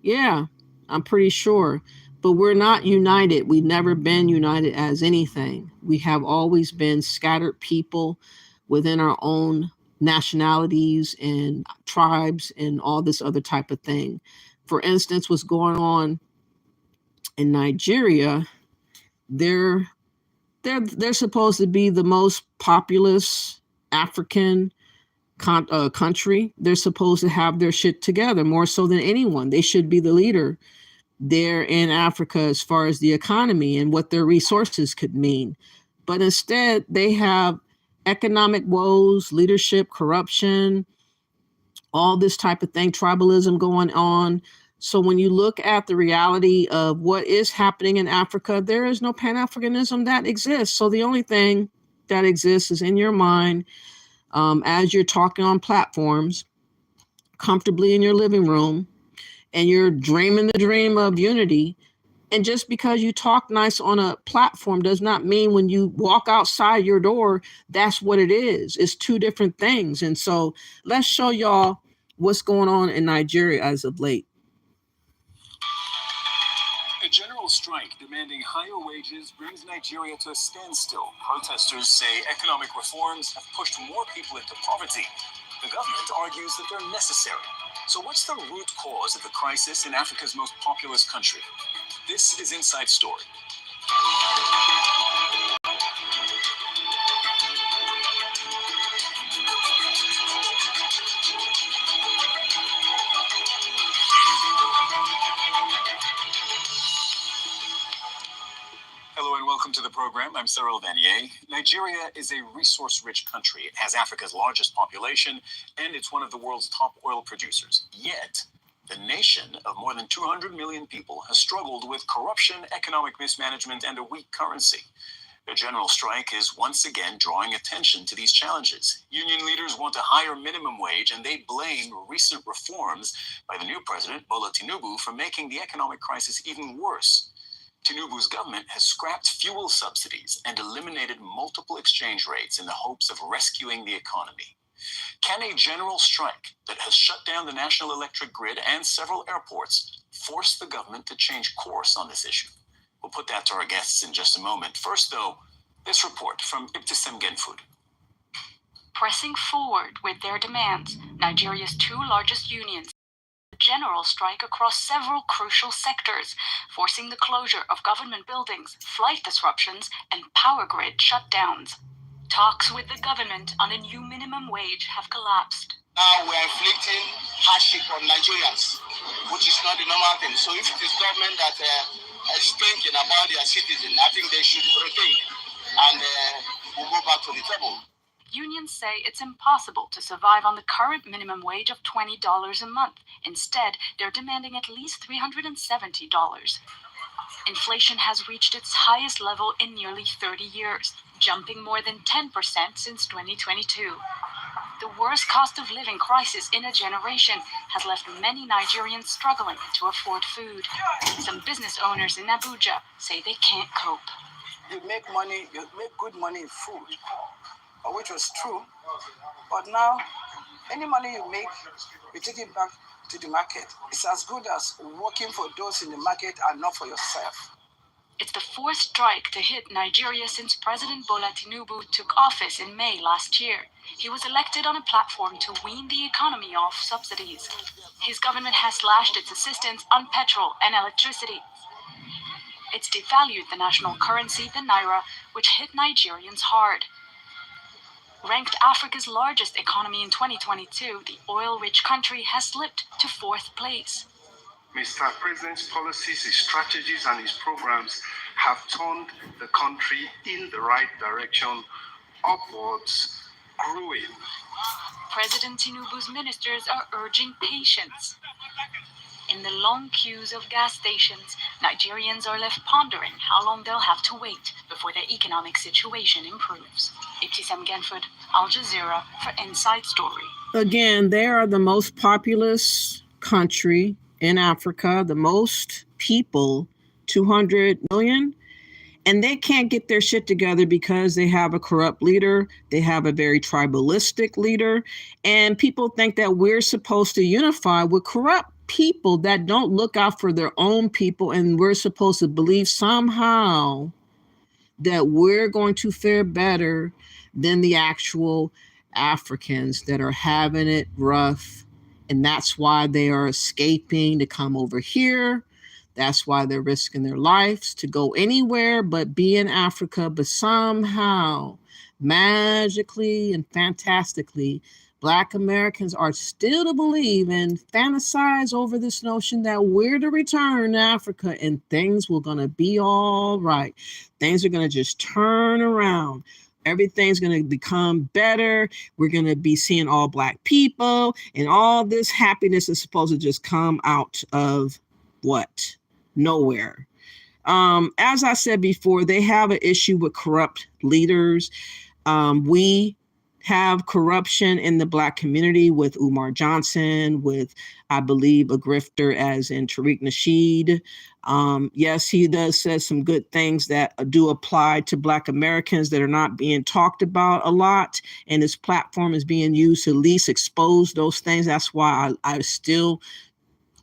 Yeah, I'm pretty sure. But we're not united. We've never been united as anything. We have always been scattered people within our own nationalities and tribes and all this other type of thing. For instance, what's going on in Nigeria, they're supposed to be the most populous African country. They're supposed to have their shit together more so than anyone. They should be the leader there in Africa as far as the economy and what their resources could mean. But instead, they have economic woes, leadership, corruption, all this type of thing, tribalism going on. So when you look at the reality of what is happening in Africa, there is no Pan-Africanism that exists. So the only thing that exists is in your mind as you're talking on platforms, comfortably in your living room, and you're dreaming the dream of unity. And just because you talk nice on a platform does not mean when you walk outside your door, that's what it is. It's two different things. And so let's show y'all what's going on in Nigeria as of late. A general strike demanding higher wages brings Nigeria to a standstill. Protesters say economic reforms have pushed more people into poverty. The government argues that they're necessary. So what's the root cause of the crisis in Africa's most populous country? This is Inside Story. Hello and welcome to the program. I'm Cyril Vanier. Nigeria is a resource-rich country. It has Africa's largest population, and it's one of the world's top oil producers. Yet, the nation of more than 200 million people has struggled with corruption, economic mismanagement, and a weak currency. The general strike is once again drawing attention to these challenges. Union leaders want a higher minimum wage, and they blame recent reforms by the new president, Bola Tinubu, for making the economic crisis even worse. Tinubu's government has scrapped fuel subsidies and eliminated multiple exchange rates in the hopes of rescuing the economy. Can a general strike that has shut down the national electric grid and several airports force the government to change course on this issue? We'll put that to our guests in just a moment. First, though, this report from activism. Pressing forward with their demands, Nigeria's two largest unions general strike across several crucial sectors, forcing the closure of government buildings, flight disruptions, and power grid shutdowns. Talks with the government on a new minimum wage have collapsed. Now we're inflicting hardship on Nigerians, which is not the normal thing. So if it is government that is thinking about their citizens, I think they should rethink and we'll go back to the table. Unions say it's impossible to survive on the current minimum wage of $20 a month. Instead, they're demanding at least $370. Inflation has reached its highest level in nearly 30 years, jumping more than 10% since 2022. The worst cost of living crisis in a generation has left many Nigerians struggling to afford food. Some business owners in Abuja say they can't cope. You make good money in food, which was true, but now any money you make, you take it back to the market. It's as good as working for those in the market and not for yourself. It's the fourth strike to hit Nigeria since President Bola Tinubu took office in May last year. He was elected on a platform to wean the economy off subsidies. His government has slashed its assistance on petrol and electricity. It's devalued the national currency, the naira, which hit Nigerians hard. Ranked Africa's largest economy in 2022, the oil-rich country has slipped to fourth place. Mr. President's policies, his strategies, and his programs have turned the country in the right direction, upwards, growing. President Tinubu's ministers are urging patience. In the long queues of gas stations, Nigerians are left pondering how long they'll have to wait before their economic situation improves. Ibtisam Genford, Al Jazeera for Inside Story. Again, they are the most populous country in Africa, the most people, 200 million. And they can't get their shit together because they have a corrupt leader. They have a very tribalistic leader. And people think that we're supposed to unify with corrupt people that don't look out for their own people. And we're supposed to believe somehow that we're going to fare better than the actual Africans that are having it rough. And that's why they are escaping to come over here. That's why they're risking their lives to go anywhere but be in Africa. But somehow, magically and fantastically, Black Americans are still to believe and fantasize over this notion that we're to return to Africa and things will going to be all right. Things are going to just turn around. Everything's going to become better. We're going to be seeing all Black people, and all this happiness is supposed to just come out of what? Nowhere. As I said before, they have an issue with corrupt leaders. We have corruption in the Black community with Umar Johnson, with, I believe, a grifter as in Tariq Nasheed. Yes, he does say some good things that do apply to Black Americans that are not being talked about a lot. And his platform is being used to at least expose those things. That's why I still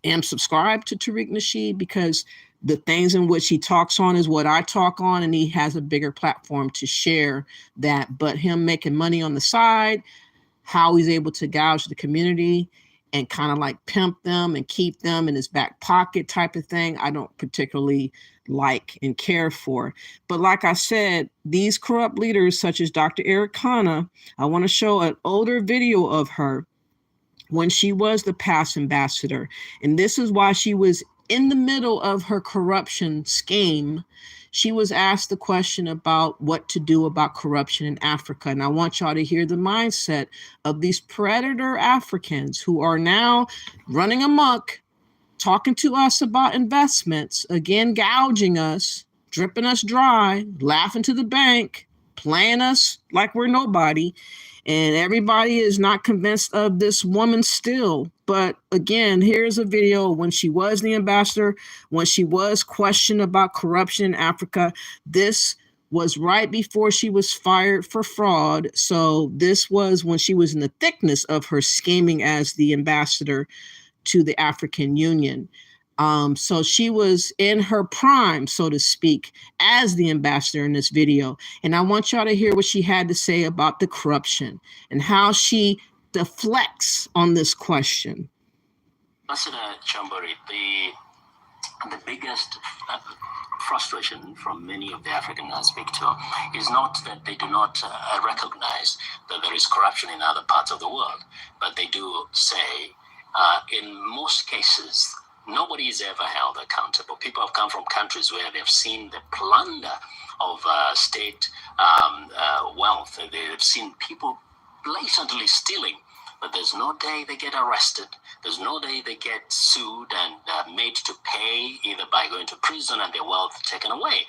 am subscribed to Tariq Nasheed, because the things in which he talks on is what I talk on, and he has a bigger platform to share that. But him making money on the side, how he's able to gouge the community and kind of like pimp them and keep them in his back pocket type of thing, I don't particularly like and care for. But like I said, these corrupt leaders such as Dr. Eric Kana, I want to show an older video of her when she was the past ambassador. And this is why she was in the middle of her corruption scheme. She was asked the question about what to do about corruption in Africa. And I want y'all to hear the mindset of these predator Africans who are now running amok, talking to us about investments, again, gouging us, dripping us dry, laughing to the bank, playing us like we're nobody. And everybody is not convinced of this woman still. But again, here's a video when she was the ambassador, when she was questioned about corruption in Africa. This was right before she was fired for fraud. So this was when she was in the thickness of her scheming as the ambassador to the African Union. So she was in her prime, so to speak, as the ambassador in this video. And I want y'all to hear what she had to say about the corruption and how she deflects on this question. Ambassador Chambari, the biggest frustration from many of the Africans I speak to is not that they do not recognize that there is corruption in other parts of the world, but they do say, in most cases, nobody is ever held accountable. People have come from countries where they've seen the plunder of state wealth. They've seen people blatantly stealing, but there's no day they get arrested. There's no day they get sued and made to pay, either by going to prison and their wealth taken away.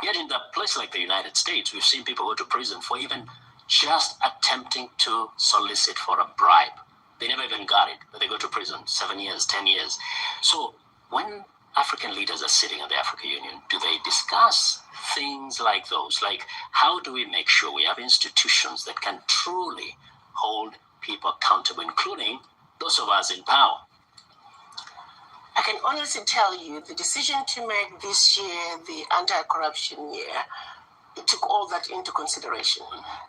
Yet in a place like the United States, we've seen people go to prison for even just attempting to solicit for a bribe. They never even got it, but they go to prison 7 years, 10 years. So when African leaders are sitting in the African Union, do they discuss things like those? Like, how do we make sure we have institutions that can truly hold people accountable, including those of us in power? I can honestly tell you the decision to make this year the anti-corruption year, it took all that into consideration.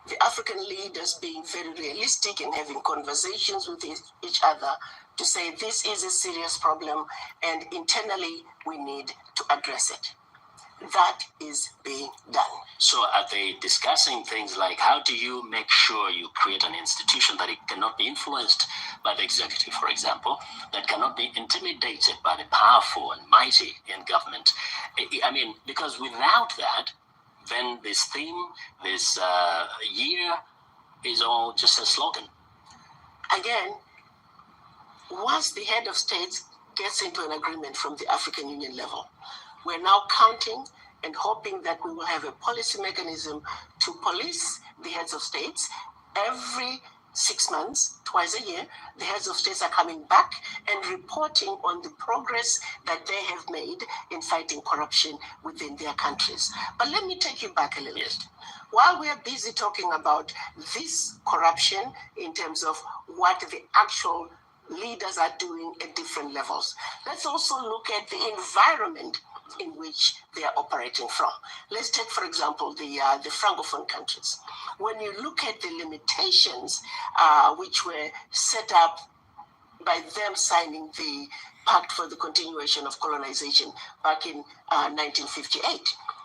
The African leaders being very realistic and having conversations with each other to say this is a serious problem and internally we need to address it. That is being done. So are they discussing things like, how do you make sure you create an institution that it cannot be influenced by the executive, for example, that cannot be intimidated by the powerful and mighty in government? I mean, because without that, then this theme, this year is all just a slogan. Again, once the head of state gets into an agreement from the African Union level, we're now counting and hoping that we will have a policy mechanism to police the heads of states. Every 6 months, twice a year, the heads of states are coming back and reporting on the progress that they have made in fighting corruption within their countries. But let me take you back a little bit. While we are busy talking about this corruption in terms of what the actual leaders are doing at different levels, let's also look at the environment in which they are operating from. Let's take, for example, the Francophone countries. When you look at the limitations which were set up by them signing the Pact for the Continuation of Colonization back in 1958,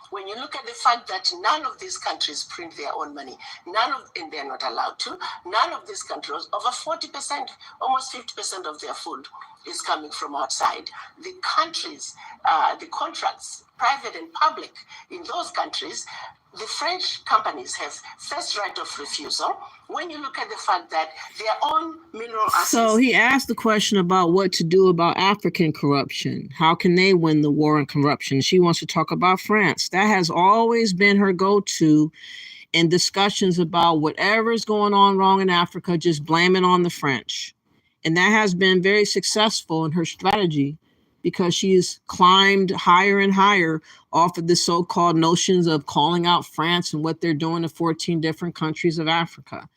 when you look at the fact that none of these countries print their own money, and they're not allowed to, none of these countries, over 40%, almost 50% of their food is coming from outside. The countries, the contracts, private and public in those countries, the French companies have first right of refusal. When you look at the fact that their own mineral assets... So he asked the question about what to do about African corruption. How can they win the war on corruption? She wants to talk about France. That has always been her go-to in discussions about whatever is going on wrong in Africa, just blame it on the French. And that has been very successful in her strategy, because she's climbed higher and higher off of the so-called notions of calling out France and what they're doing to 14 different countries of Africa.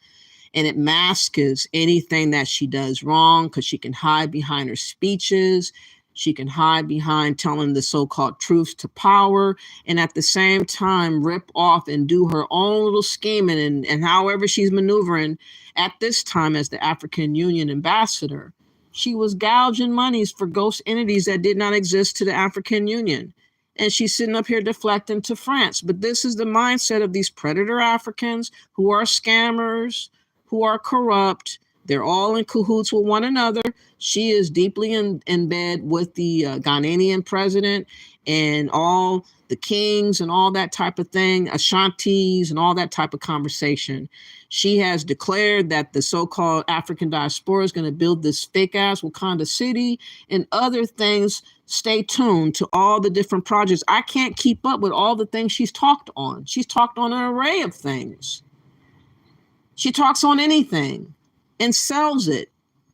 And it masks anything that she does wrong, because she can hide behind her speeches. She can hide behind telling the so-called truth to power, and at the same time rip off and do her own little scheming and however she's maneuvering at this time as the African Union ambassador. She was gouging monies for ghost entities that did not exist to the African Union. And she's sitting up here deflecting to France. But this is the mindset of these predator Africans who are scammers, who are corrupt. They're all in cahoots with one another. She is deeply in bed with the Ghanaian president and all the kings and all that type of thing, Ashantis and all that type of conversation. She has declared that the so-called African diaspora is going to build this fake-ass Wakanda city and other things. Stay tuned to all the different projects. I can't keep up with all the things she's talked on. She's talked on an array of things. She talks on anything and sells it.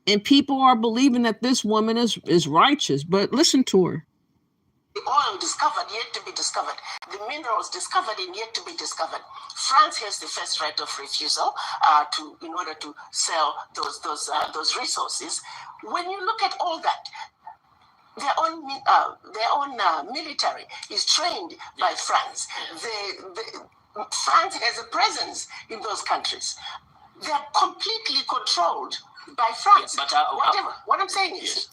And people are believing that this woman is righteous. But listen to her. The oil discovered, yet to be discovered. The minerals discovered and yet to be discovered. France has the first right of refusal in order to sell those resources. When you look at all that, their own military is trained by France. France has a presence in those countries. They are completely controlled by France. Yeah, but what I'm saying is,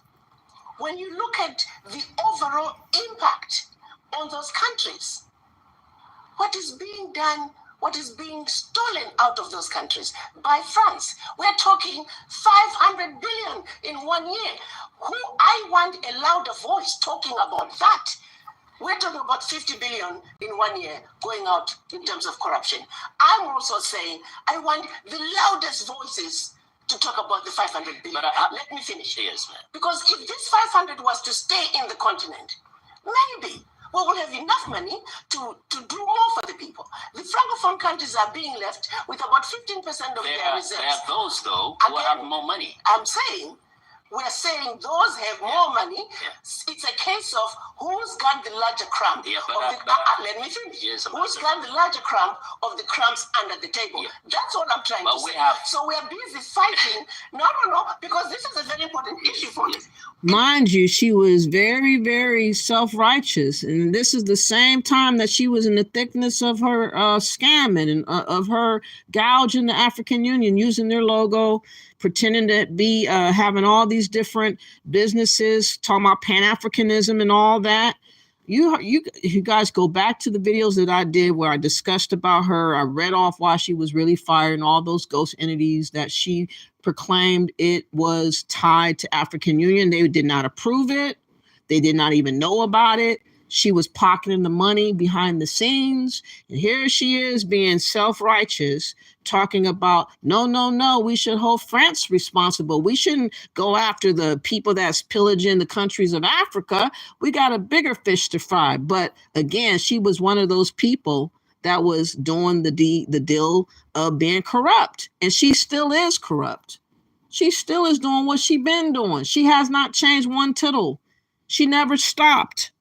when you look at the overall impact on those countries, what is being done, what is being stolen out of those countries by France? We're talking 500 billion in 1 year. I want a louder voice talking about that. We're talking about 50 billion in 1 year going out in terms of corruption. I'm also saying I want the loudest voices to talk about the 500 billion. But let me finish. Yes, ma'am. Because if this 500 was to stay in the continent, maybe we will have enough money to do more for the people. The Francophone countries are being left with about 15% of their reserves. There are those, though, who have more money. I'm saying, we're saying those have more money. Yeah. It's a case of who's got the larger crumb. Yeah, let me finish. Yes, who's got the larger crumb of the crumbs under the table? Yeah. That's what I'm trying to say. So we're busy fighting. No, because this is a very important issue for you. Mind you, she was very, very self-righteous. And this is the same time that she was in the thickness of her scamming and of her gouging the African Union, using their logo, pretending to be having all these different businesses, talking about Pan-Africanism and all that. You guys go back to the videos that I did where I discussed about her. I read off why she was really fired and all those ghost entities that she proclaimed it was tied to African Union. They did not approve it. They did not even know about it. She was pocketing the money behind the scenes. And here she is being self-righteous, talking about, no, we should hold France responsible. We shouldn't go after the people that's pillaging the countries of Africa. We got a bigger fish to fry. But again, she was one of those people that was doing the deal of being corrupt. And she still is corrupt. She still is doing what she's been doing. She has not changed one tittle. She never stopped.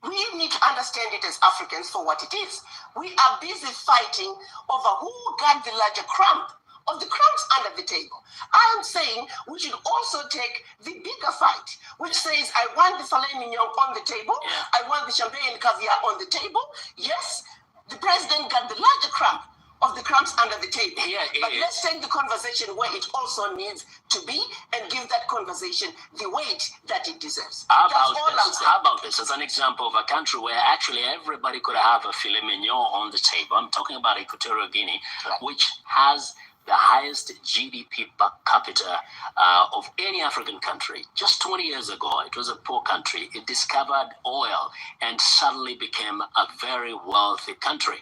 We need to understand it as Africans for what it is. We are busy fighting over who got the larger crumb of the crumbs under the table. I am saying we should also take the bigger fight, which says I want the filet mignon on the table. I want the champagne and caviar on the table. Yes, the president got the larger crumb of the crumbs under the table. But let's take the conversation where it also needs to be and give that conversation the weight that it deserves. How about this as an example of a country where actually everybody could have a filet mignon on the table? I'm talking about Equatorial Guinea, which has the highest GDP per capita of any African country. Just 20 years ago, it was a poor country. It discovered oil and suddenly became a very wealthy country.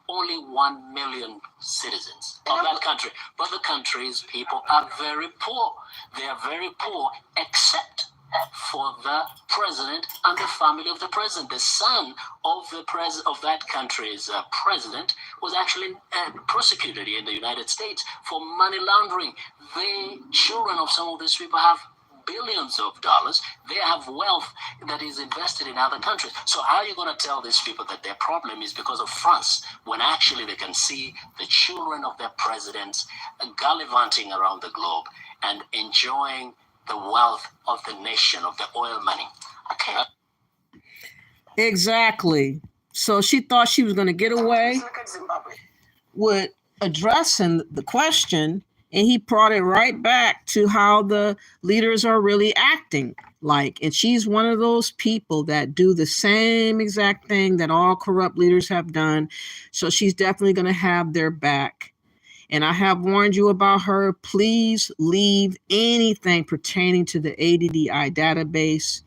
Only 1 million citizens of that country. But the country's people are very poor. They are very poor, except for the president and the family of the president. The son of the of that country's president was actually prosecuted in the United States for money laundering. The children of some of these people have billions of dollars. They have wealth that is invested in other countries. So how are you going to tell these people that their problem is because of France, when actually they can see the children of their presidents gallivanting around the globe and enjoying the wealth of the nation, of the oil money? Okay. Exactly. So she thought she was going to get away with addressing the question, and he brought it right back to how the leaders are really acting like. And she's one of those people that do the same exact thing that all corrupt leaders have done. So she's definitely going to have their back. And I have warned you about her. Please leave anything pertaining to the ADDI database,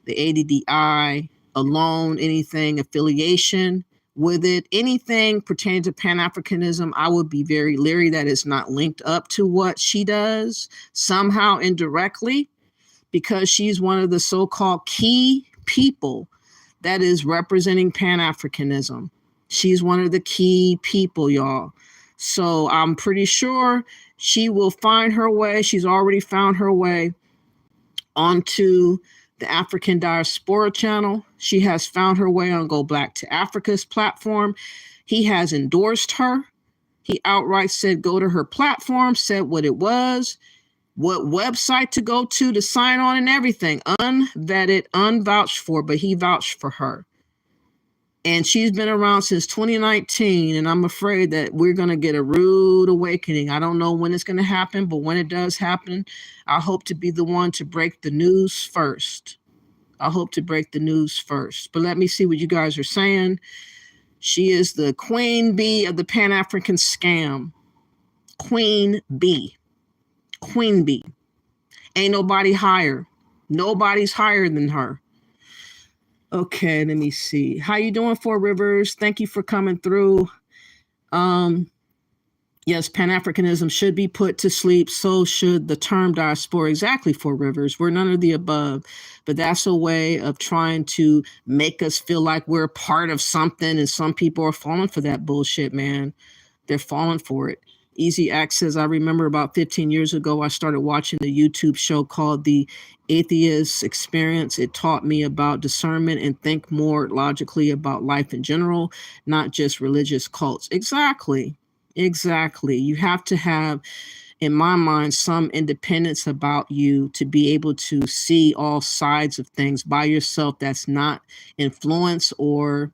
the ADDI alone, anything affiliation with it, anything pertaining to Pan-Africanism. I would be very leery that it's not linked up to what she does somehow indirectly, because she's one of the so-called key people that is representing Pan-Africanism. She's one of the key people, y'all. So I'm pretty sure she will find her way. She's already found her way onto the African Diaspora channel. She has found her way on Go Black to Africa's platform. He has endorsed her. He outright said go to her platform, said what it was, what website to go to sign on and everything. Unvetted, unvouched for, but he vouched for her. And she's been around since 2019, and I'm afraid that we're going to get a rude awakening. I don't know when it's going to happen, but when it does happen, I hope to be the one to break the news first. I hope to break the news first. But let me see what you guys are saying. She is the queen bee of the Pan-African scam. Queen bee. Queen bee. Ain't nobody higher. Nobody's higher than her. Okay, let me see. How you doing, Four Rivers? Thank you for coming through. Yes, Pan-Africanism should be put to sleep. So should the term diaspora. Exactly, Four Rivers. We're none of the above. But that's a way of trying to make us feel like we're part of something. And some people are falling for that bullshit, man. They're falling for it. Easy Access. I remember about 15 years ago, I started watching a YouTube show called The Atheist Experience. It taught me about discernment and think more logically about life in general, not just religious cults. Exactly. You have to have, in my mind, some independence about you to be able to see all sides of things by yourself. That's not influence or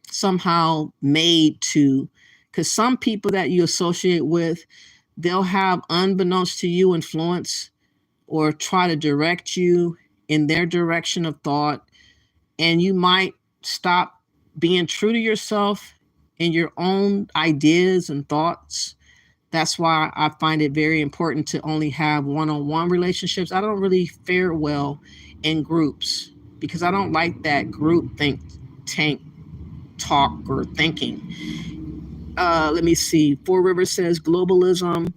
somehow made to, because some people that you associate with, they'll have, unbeknownst to you, influence or try to direct you in their direction of thought. And you might stop being true to yourself and your own ideas and thoughts. That's why I find it very important to only have one-on-one relationships. I don't really fare well in groups because I don't like that group tank talk or thinking. Let me see. Four Rivers says globalism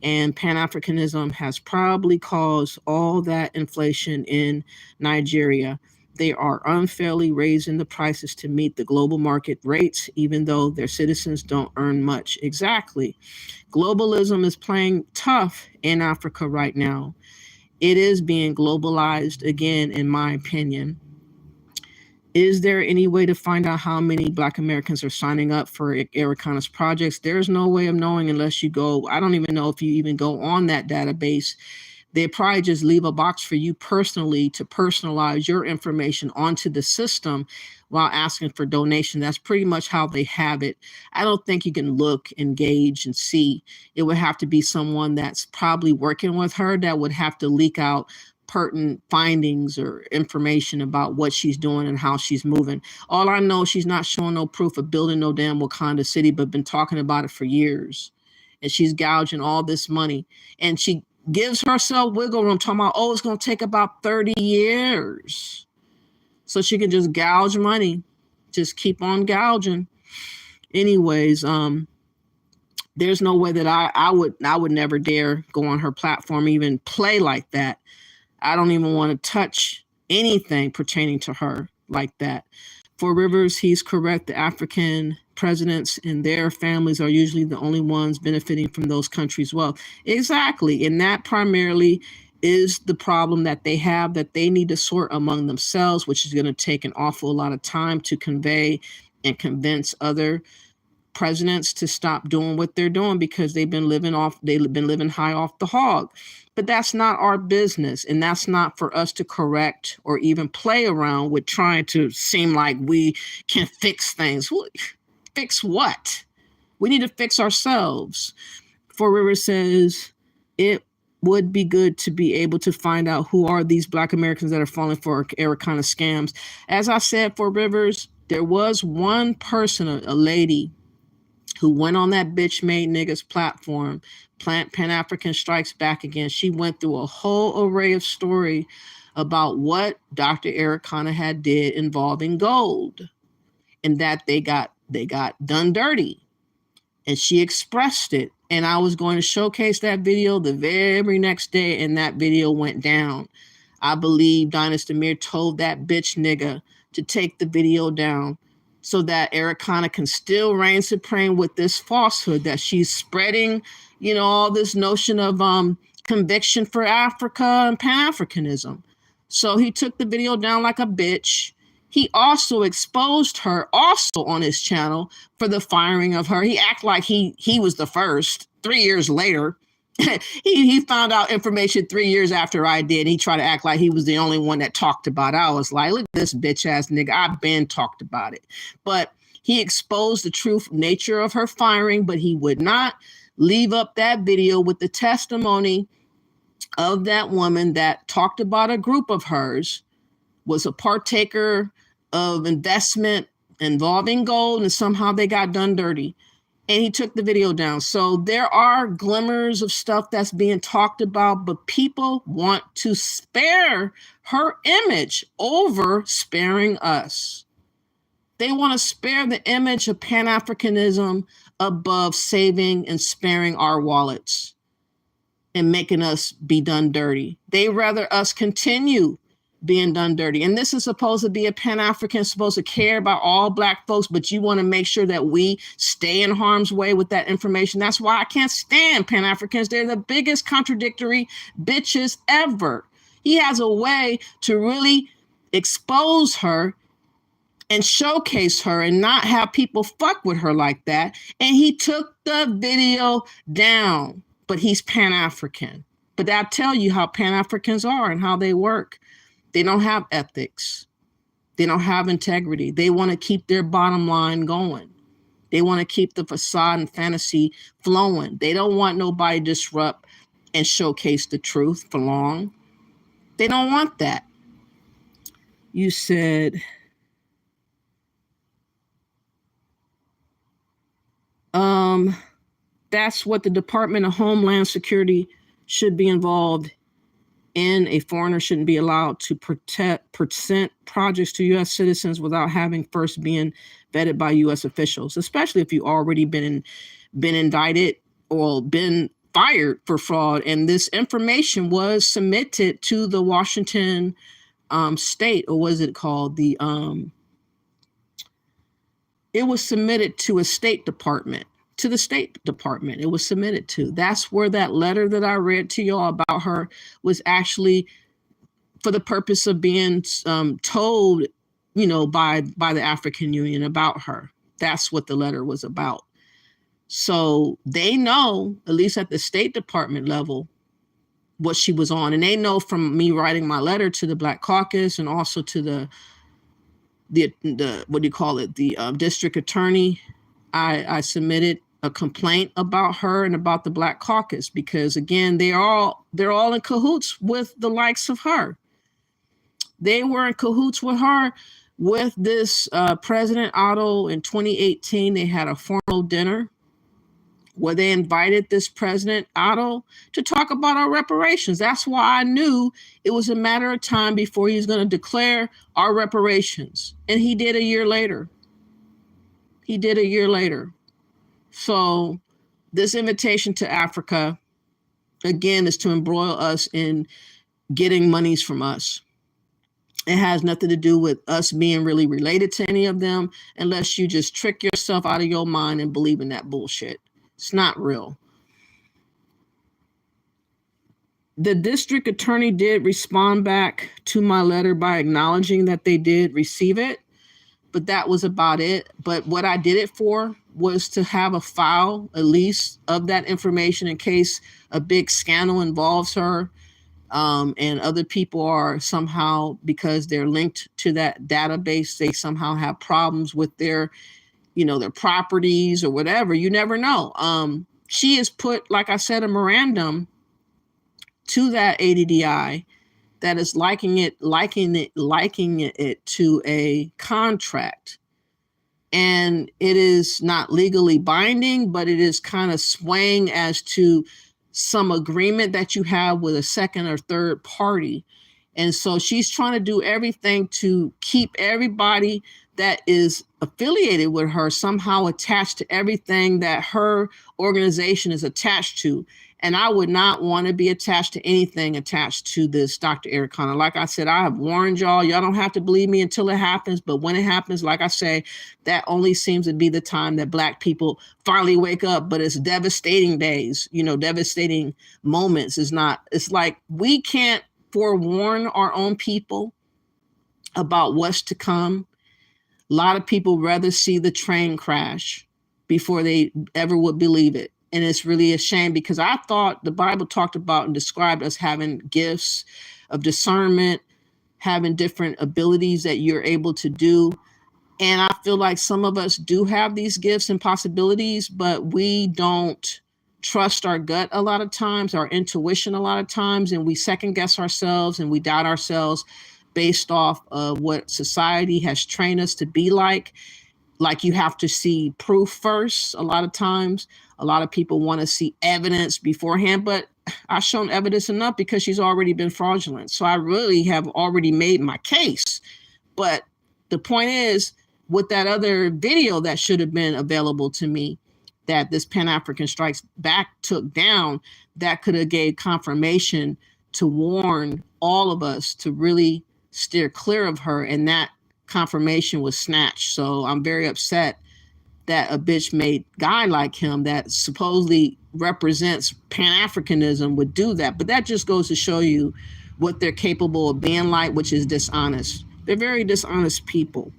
and Pan-Africanism has probably caused all that inflation in Nigeria. They are unfairly raising the prices to meet the global market rates, even though their citizens don't earn much. Exactly. Globalism is playing tough in Africa right now. It is being globalized again, in my opinion. Is there any way to find out how many Black Americans are signing up for Arikana's projects? There's no way of knowing unless you go. I don't even know if you even go on that database. They probably just leave a box for you personally to personalize your information onto the system while asking for donation. That's pretty much how they have it. I don't think you can look, engage, and see. It would have to be someone that's probably working with her that would have to leak out pertinent findings or information about what she's doing and how she's moving. All I know, she's not showing no proof of building no damn Wakanda City, but been talking about it for years. And she's gouging all this money. And she gives herself wiggle room, talking about, oh, it's going to take about 30 years. So she can just gouge money. Just keep on gouging. Anyways, there's no way that I would never dare go on her platform, even play like that. I don't even want to touch anything pertaining to her like that. For Rivers, he's correct. The African presidents and their families are usually the only ones benefiting from those countries' wealth. Exactly. And that primarily is the problem that they have, that they need to sort among themselves, which is going to take an awful lot of time to convey and convince other presidents to stop doing what they're doing, because they've been living high off the hog. But that's not our business, and that's not for us to correct or even play around with trying to seem like we can fix things. Fix what? We need to fix ourselves. For River says, it would be good to be able to find out who are these Black Americans that are falling for Arikana scams. As I said, for Rivers, there was one person, a lady, who went on that bitch made niggas platform, Pan-African Strikes Back Again. She went through a whole array of story about what Dr. Arikana had did involving gold, and that they got done dirty. And she expressed it. And I was going to showcase that video the very next day, and that video went down. I believe Dynasty Mir told that bitch nigga to take the video down, so that Arikana can still reign supreme with this falsehood that she's spreading, all this notion of conviction for Africa and Pan-Africanism. So he took the video down like a bitch. He also exposed her also on his channel for the firing of her. He acted like he was the first. 3 years later, he found out information 3 years after I did. He tried to act like he was the only one that talked about it. I was like, look at this bitch ass nigga. I've been talked about it. But he exposed the true nature of her firing, but he would not leave up that video with the testimony of that woman that talked about a group of hers, was a partaker of investment involving gold, and somehow they got done dirty. And he took the video down. So there are glimmers of stuff that's being talked about, but people want to spare her image over sparing us. They want to spare the image of Pan-Africanism above saving and sparing our wallets and making us be done dirty. They rather us continue being done dirty. And this is supposed to be a Pan-African, supposed to care about all Black folks, but you want to make sure that we stay in harm's way with that information. That's why I can't stand Pan-Africans. They're the biggest contradictory bitches ever. He has a way to really expose her and showcase her and not have people fuck with her like that. And he took the video down, but he's Pan-African. But I'll tell you how Pan-Africans are and how they work. They don't have ethics. They don't have integrity. They want to keep their bottom line going. They want to keep the facade and fantasy flowing. They don't want nobody to disrupt and showcase the truth for long. They don't want that. You said, that's what the Department of Homeland Security should be involved in. A foreigner shouldn't be allowed to present projects to U.S. citizens without having first been vetted by U.S. officials, especially if you already been indicted or been fired for fraud. And this information was submitted to the Washington state, or was it called the it was submitted to a State Department, to the State Department. It was submitted to. That's where that letter that I read to y'all about her was actually for the purpose of being told, you know, by the African Union about her. That's what the letter was about. So they know, at least at the State Department level, what she was on. And they know from me writing my letter to the Black Caucus and also to the what do you call it? The district attorney. I submitted a complaint about her and about the Black Caucus because, again, they're all in cahoots with the likes of her. They were in cahoots with her with this President Otto in 2018. They had a formal dinner where they invited this President Otto to talk about our reparations. That's why I knew it was a matter of time before he was going to declare our reparations. And he did a year later. He did a year later. So this invitation to Africa, again, is to embroil us in getting monies from us. It has nothing to do with us being really related to any of them, unless you just trick yourself out of your mind and believe in that bullshit. It's not real. The district attorney did respond back to my letter by acknowledging that they did receive it, but that was about it. But what I did it for was to have a file, at least, of that information in case a big scandal involves her. And other people are somehow, because they're linked to that database, they somehow have problems with their, you know, their properties or whatever. You never know. She has put, like I said, a memorandum to that ADDI that is liking it to a contract. And it is not legally binding, but it is kind of swaying as to some agreement that you have with a second or third party. And so she's trying to do everything to keep everybody that is affiliated with her somehow attached to everything that her organization is attached to. And I would not want to be attached to anything attached to this Dr. Eric Connor. Like I said, I have warned y'all. Y'all don't have to believe me until it happens. But when it happens, like I say, that only seems to be the time that Black people finally wake up. But it's devastating days, you know, devastating moments. It's like we can't forewarn our own people about what's to come. A lot of people rather see the train crash before they ever would believe it. And it's really a shame because I thought the Bible talked about and described us having gifts of discernment, having different abilities that you're able to do. And I feel like some of us do have these gifts and possibilities, but we don't trust our gut a lot of times, our intuition a lot of times, and we second guess ourselves and we doubt ourselves based off of what society has trained us to be like. Like you have to see proof first. A lot of times, a lot of people want to see evidence beforehand, but I've shown evidence enough because she's already been fraudulent. So I really have already made my case. But the point is, with that other video that should have been available to me, that this Pan-African Strikes Back took down, that could have gave confirmation to warn all of us to really steer clear of her, and that confirmation was snatched. So I'm very upset that a bitch-made guy like him that supposedly represents Pan-Africanism would do that. But that just goes to show you what they're capable of being like, which is dishonest. They're very dishonest people.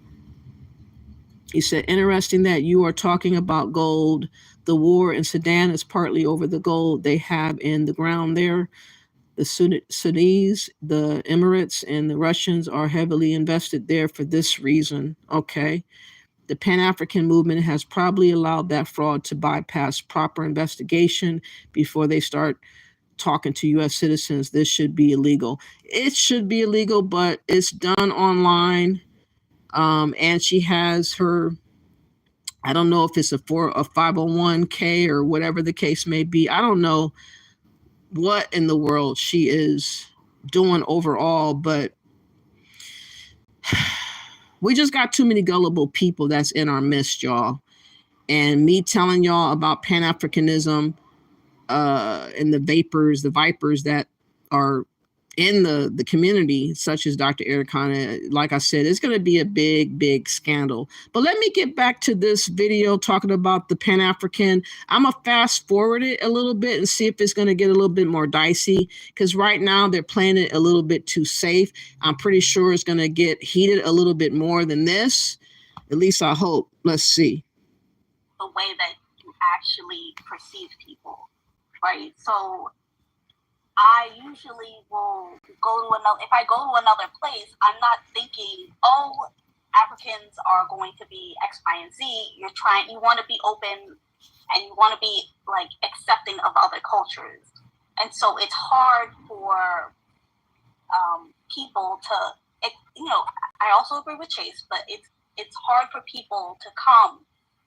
He said, interesting that you are talking about gold. The war in Sudan is partly over the gold they have in the ground there. The Sudanese, the Emirates, and the Russians are heavily invested there for this reason. Okay. The Pan-African movement has probably allowed that fraud to bypass proper investigation before they start talking to U.S. citizens. This should be illegal. It should be illegal, but it's done online. And she has her, I don't know if it's a 501k or whatever the case may be. I don't know what in the world she is doing overall, but we just got too many gullible people that's in our midst, y'all. And me telling y'all about Pan-Africanism and the vipers that are in the community, such as Dr. Ericana, like I said, it's going to be a big scandal. But let me get back to this video talking about the Pan-African. I'm going to fast forward it a little bit and see if it's going to get a little bit more dicey, because right now they're playing it a little bit too safe. I'm pretty sure it's going to get heated a little bit more than this. At least I hope. Let's see. The way that you actually perceive people, right? So I usually will go to another, if I go to another place, I'm not thinking, oh, Africans are going to be X, Y, and Z. You want to be open and you want to be like accepting of other cultures. And so it's hard for people to, I also agree with Chase, but it's hard for people to come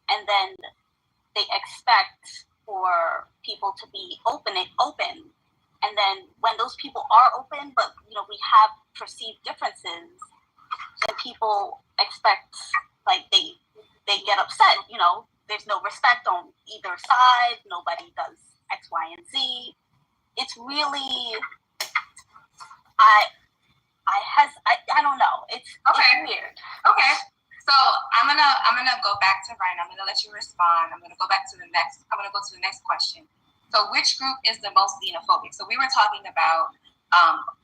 and then they expect for people to be open. And then when those people are open, but we have perceived differences, then people expect, like they get upset. There's no respect on either side. Nobody does X, Y, and Z. It's really, I don't know. It's weird. Okay. So I'm gonna go back to Ryan. I'm gonna let you respond. I'm gonna go to the next question. So which group is the most xenophobic? So we were talking about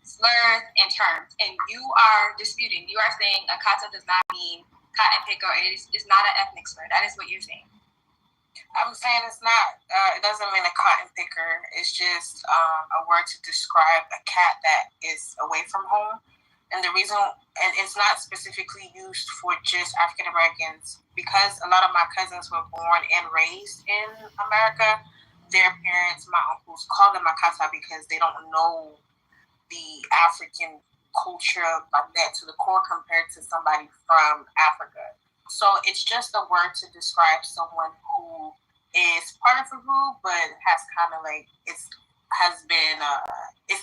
slurs and terms, and you are disputing. You are saying Akata does not mean cotton picker. It's not an ethnic slur. That is what you're saying. I'm saying it's not. It doesn't mean a cotton picker. It's just a word to describe a cat that is away from home. And the reason, and it's not specifically used for just African Americans, because a lot of my cousins were born and raised in America. Their parents, my uncles, call them Akata because they don't know the African culture like that to the core compared to somebody from Africa. So it's just a word to describe someone who is part of a group, but has kind of like, it's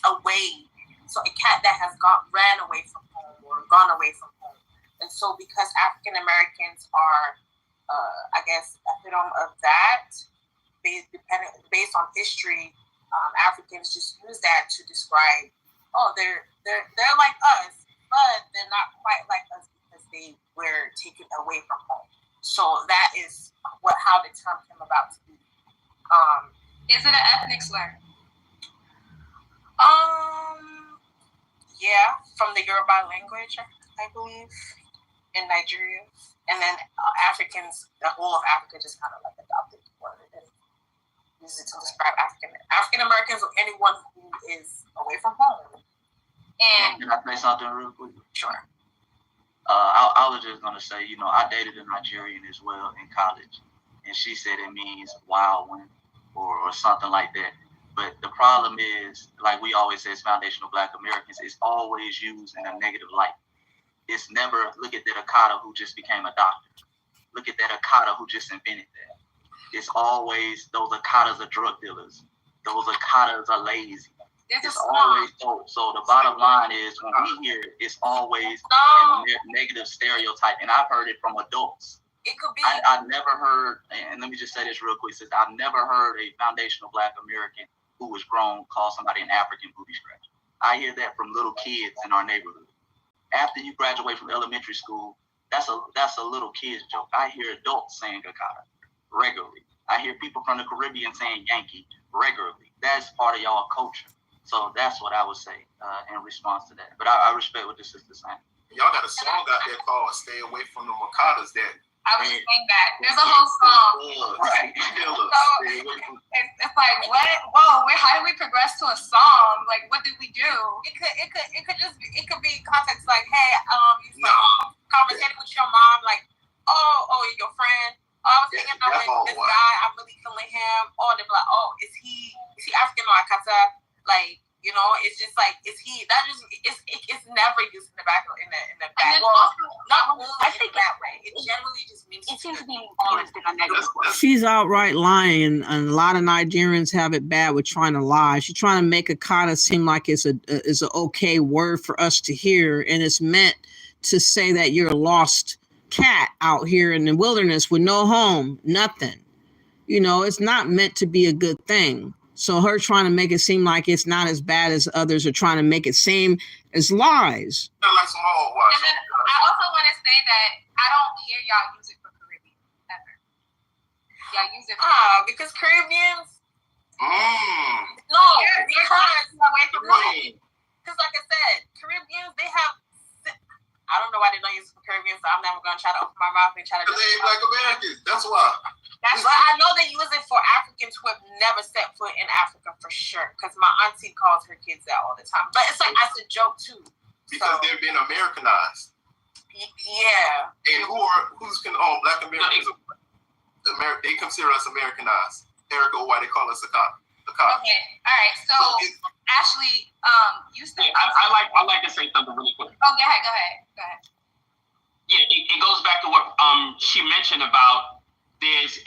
away. So a cat that has ran away from home or gone away from home. And so because African Americans are, I guess, epitome of that, based on history, Africans just use that to describe, they're like us, but they're not quite like us because they were taken away from home. So that is how the term came about to be. Is it an ethnic slur? Yeah, from the Yoruba language, I believe, in Nigeria, and then Africans, the whole of Africa, just kind of like adopted the word and use it to describe African Americans or anyone who is away from home. And can I say something real quick? Sure. I was just gonna say, I dated a Nigerian as well in college, and she said it means wild one or something like that. But the problem is, like we always say, as foundational Black Americans, it's always used in a negative light. It's never, look at that Akata who just became a doctor. Look at that Akata who just invented that. It's always, those Akatas are drug dealers. Those Akatas are lazy. It's always so the bottom line is, when we hear it, it's always in a negative stereotype. And I've heard it from adults. It could be. I never heard, and let me just say this real quick, since I've never heard a foundational Black American who was grown call somebody an African booty scratcher. I hear that from little kids in our neighborhood. After you graduate from elementary school, that's a little kid's joke. I hear adults saying Akata regularly. I hear people from the Caribbean saying Yankee regularly. That's part of y'all culture. So that's what I would say in response to that. But I respect what the sister's saying. Y'all got a song out there called "Stay Away from the Akatas" that. I was just saying that. There's a whole song. Right. It's like, what? Whoa, how did we progress to a song? Like, what did we do? It could be context like, hey, you conversating with your mom, like, oh, your friend. Oh, I was hanging out with this guy. I'm really feeling him. Oh, they're like, oh, is he African or Akata? Like, it's just like, is he? That just it's never used in the back in the back. Not really I think that way. It generally just means it seems to be used in a negative way. She's outright lying, and a lot of Nigerians have it bad with trying to lie. She's trying to make Akata seem like it's an okay word for us to hear, and it's meant to say that you're a lost cat out here in the wilderness with no home, nothing. It's not meant to be a good thing. So her trying to make it seem like it's not as bad as others are trying to make it seem as lies. And then I also want to say that I don't hear y'all use it for Caribbean ever. Y'all use it for because Caribbeans. No, because like I said, Caribbeans, they have. I don't know why they don't use it for Caribbeans, so I'm never gonna try to open my mouth and try to. Because they ain't Black Americans. That's why. That's why I know they use it for Africans who have never set foot in Africa for sure. Because my auntie calls her kids that all the time, but it's like as a joke too. Because they're being Americanized. Yeah. And who's Black Americans? They consider us Americanized. Ergo, why they call us a cop. Okay. All right. So Ashley, you said I like to say something really quick. Oh, go ahead. Yeah, it goes back to what she mentioned about there's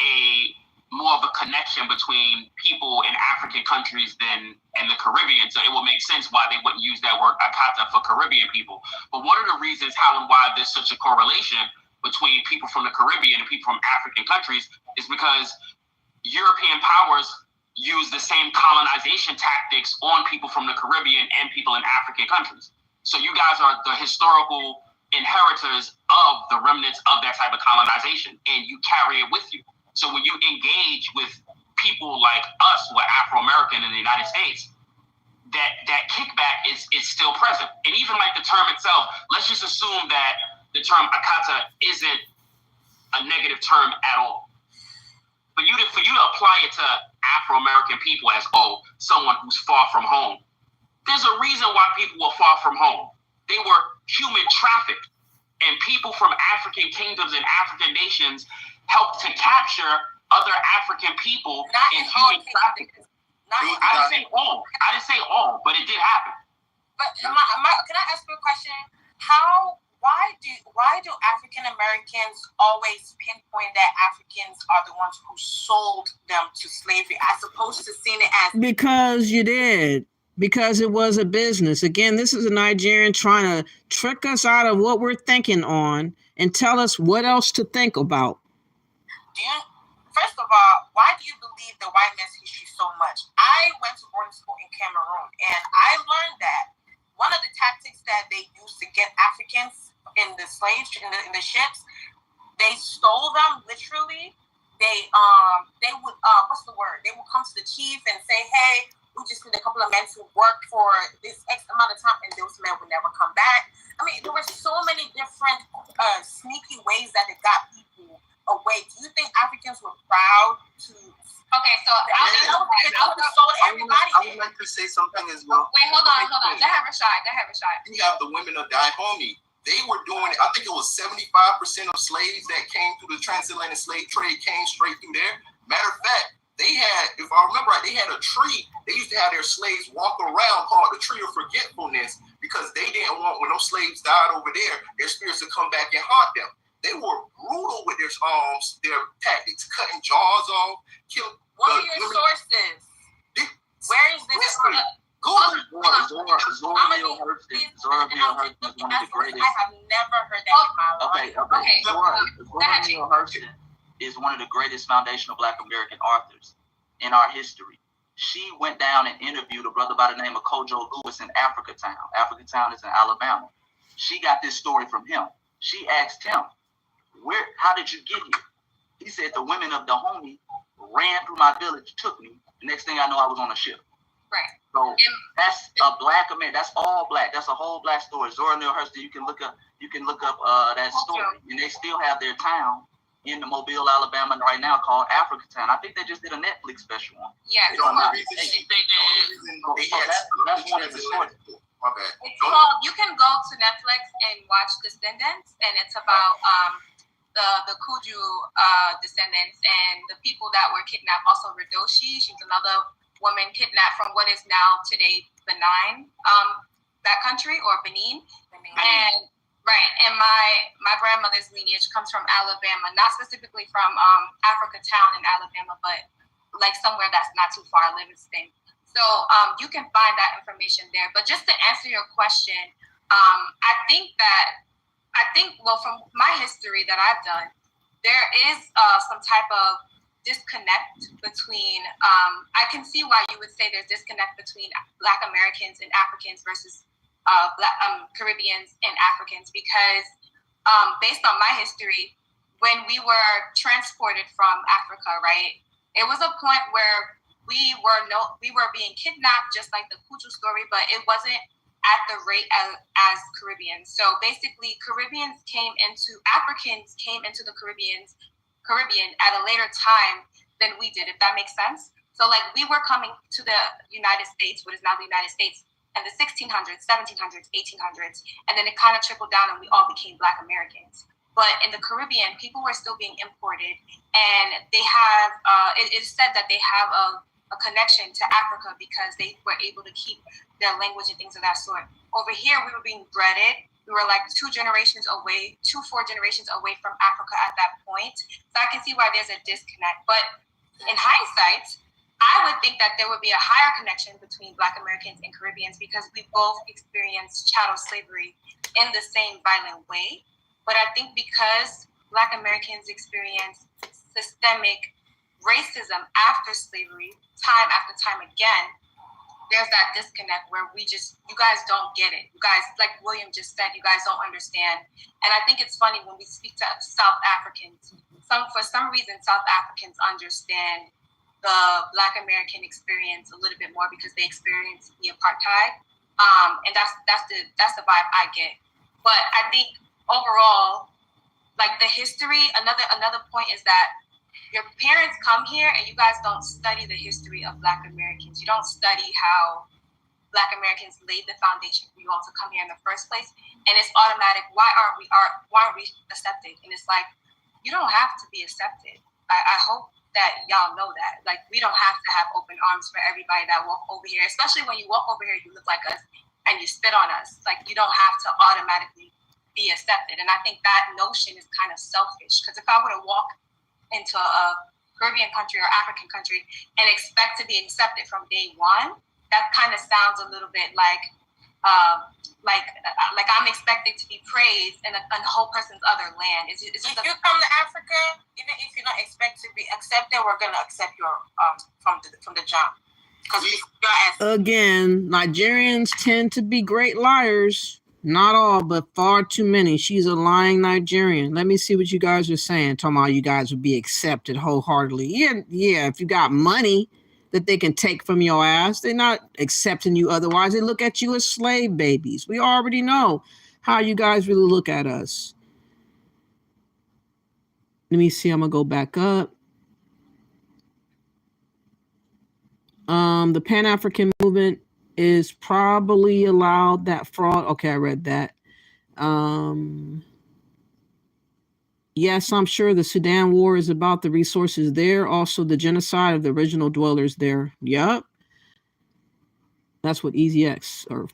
more of a connection between people in African countries than in the Caribbean. So it will make sense why they wouldn't use that word akata for Caribbean people. But one of the reasons how and why there's such a correlation between people from the Caribbean and people from African countries is because European powers use the same colonization tactics on people from the Caribbean and people in African countries. So you guys are the historical inheritors of the remnants of that type of colonization, and you carry it with you. So when you engage with people like us who are Afro-American in the United States, that kickback is still present. And even like the term itself, let's just assume that the term akata isn't a negative term at all. For you to apply it to Afro-American people as, someone who's far from home, there's a reason why people were far from home. They were human trafficked, and people from African kingdoms and African nations helped to capture other African people in human trafficking. I didn't say all, but it did happen. But can I ask you a question? Why do African Americans always pinpoint that Africans are the ones who sold them to slavery as opposed to seeing it as because you did. Because it was a business. Again, this is a Nigerian trying to trick us out of what we're thinking on and tell us what else to think about. First of all, why do you believe the white man's history so much? I went to boarding school in Cameroon, and I learned that one of the tactics that they used to get Africans in the slaves in the ships, they stole them literally. They would what's the word? They would come to the chief and say, "Hey, we just need a couple of men to work for this X amount of time," and those men would never come back. I mean, there were so many different sneaky ways that it got people away. Do you think Africans were proud to? Okay, so I would like to say something as well. Wait, hold on. Go ahead, Rashad. You have the women of Dahomey. They were doing, I think it was 75% of slaves that came through the transatlantic slave trade came straight through there. Matter of fact, they had, if I remember right, they had a tree. They used to have their slaves walk around called the tree of forgetfulness because they didn't want, when those slaves died over there, their spirits to come back and haunt them. They were brutal with their tactics, cutting jaws off, killing. What are your sources? Where is this from? Zora Neale Hurston is one of the greatest. I have never heard that in my life. Okay. Zora Neale Hurston is one of the greatest foundational Black American authors in our history. She went down and interviewed a brother by the name of Kojo Lewis in Africatown. Africatown is in Alabama. She got this story from him. She asked him, how did you get here? He said, the women of Dahomey ran through my village, took me. The next thing I know, I was on a ship. Right. So that's a Black American. That's all Black. That's a whole Black story. Zora Neale Hurston. You can look up that story, and they still have their town in the Mobile, Alabama, right now called Africatown. I think they just did a Netflix special on. Yeah. That's one of the stories. My bad. It's called. You can go to Netflix and watch Descendants, and it's about the Kuju descendants and the people that were kidnapped. Also, Ridoshi. She's another woman kidnapped from what is now today Benin, that country, or Benin. And my grandmother's lineage comes from Alabama, not specifically from Africatown in Alabama, but like somewhere that's not too far, Livingston. So you can find that information there. But just to answer your question, I think from my history that I've done, there is some type of disconnect between, I can see why you would say there's disconnect between Black Americans and Africans versus Caribbeans and Africans, because based on my history, when we were transported from Africa, right, it was a point where we were being kidnapped, just like the Kuchu story, but it wasn't at the rate as Caribbeans. So basically, Africans came into the Caribbean at a later time than we did, if that makes sense. So like, we were coming to the United States, what is now the United States, in the 1600s, 1700s, 1800s, and then it kind of trickled down and we all became Black Americans. But in the Caribbean, people were still being imported, and they have, it is said that they have a connection to Africa because they were able to keep their language and things of that sort. Over here, we were being breaded. We were like 4 generations away from Africa at that point. So I can see why there's a disconnect. But in hindsight, I would think that there would be a higher connection between Black Americans and Caribbeans because we both experienced chattel slavery in the same violent way. But I think because Black Americans experienced systemic racism after slavery, time after time again, there's that disconnect where you guys don't get it. You guys, like William just said, you guys don't understand. And I think it's funny when we speak to South Africans, for some reason, South Africans understand the Black American experience a little bit more because they experienced the apartheid. And that's the vibe I get. But I think overall, like the history, another point is that your parents come here and you guys don't study the history of Black Americans. You don't study how Black Americans laid the foundation for you all to come here in the first place. And it's automatic. Why aren't we accepted? And it's like, you don't have to be accepted. I hope that y'all know that. Like, we don't have to have open arms for everybody that walk over here, especially when you walk over here, you look like us and you spit on us. Like, you don't have to automatically be accepted. And I think that notion is kind of selfish, because if I were to walk into a Caribbean country or African country and expect to be accepted from day one, that kind of sounds a little bit like I'm expected to be praised in a whole person's other land. If you come to Africa, even if you're not expected to be accepted, we're gonna accept you from the jump. Again, Nigerians tend to be great liars. Not all, but far too many. She's a lying Nigerian. Let me see what you guys are saying. Talking about you guys would be accepted wholeheartedly. Yeah, if you got money that they can take from your ass, they're not accepting you otherwise. They look at you as slave babies. We already know how you guys really look at us. Let me see. I'm going to go back up. The Pan-African movement is probably allowed that fraud. Okay, I read that. Yes, I'm sure the Sudan war is about the resources there. Also, the genocide of the original dwellers there. Yup. That's what EasyX, or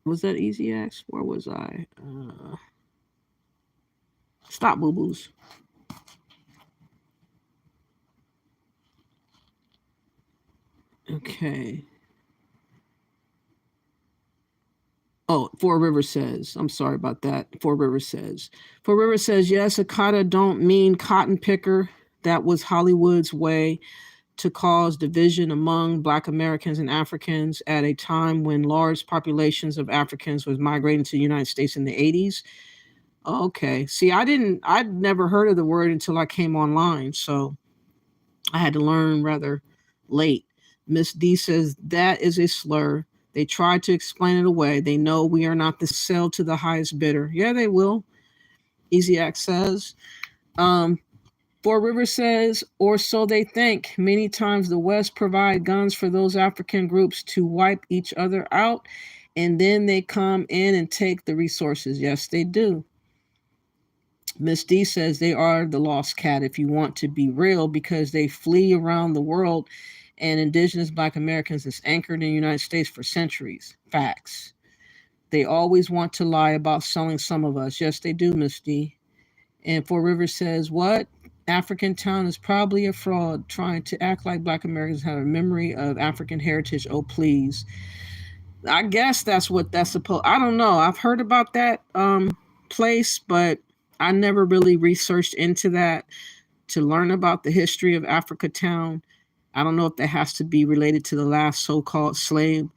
was that EasyX? Where was I? Stop, boo-boos. Okay. Oh, Four Rivers says, I'm sorry about that. Four Rivers says, yes, Akata don't mean cotton picker. That was Hollywood's way to cause division among Black Americans and Africans at a time when large populations of Africans was migrating to the United States in the 80s. Okay. See, I'd never heard of the word until I came online. So I had to learn rather late. Miss D says that is a slur. They try to explain it away. They know we are not the sell to the highest bidder. Yeah, they will. Easy Access. Four Rivers says, or so they think. Many times the West provide guns for those African groups to wipe each other out, and then they come in and take the resources. Yes, they do. Miss D says they are the lost cat, if you want to be real, because they flee around the world, and indigenous Black Americans is anchored in the United States for centuries. Facts. They always want to lie about selling some of us. Yes, they do, Miss D. And Four Rivers says, what? African town is probably a fraud trying to act like Black Americans have a memory of African heritage. Oh, please. I guess that's what that's supposed. I don't know. I've heard about that place, but I never really researched into that. to learn about the history of Africa Town. I don't know if that has to be related to the last so-called slave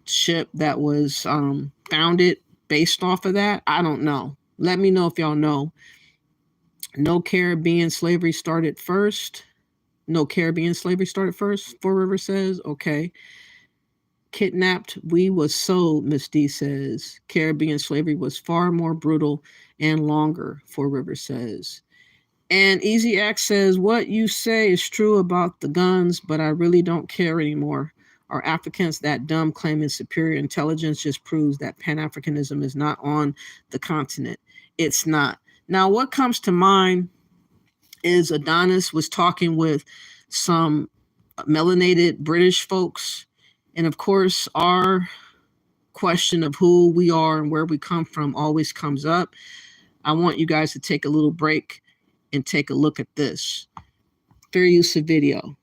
ship that was founded based off of that. I don't know. Let me know if y'all know. No Caribbean slavery started first. No Caribbean slavery started first, Four Rivers says. Okay. Kidnapped, we was sold, Miss D says. Caribbean slavery was far more brutal and longer, Four Rivers says. And Easy X says, what you say is true about the guns, but I really don't care anymore. Are Africans that dumb? Claiming superior intelligence just proves that Pan-Africanism is not on the continent. It's not. Now, what comes to mind is Adonis was talking with some melanated British folks. And of course, our question of who we are and where we come from always comes up. I want you guys to take a little break and take a look at this. Fair use of video. You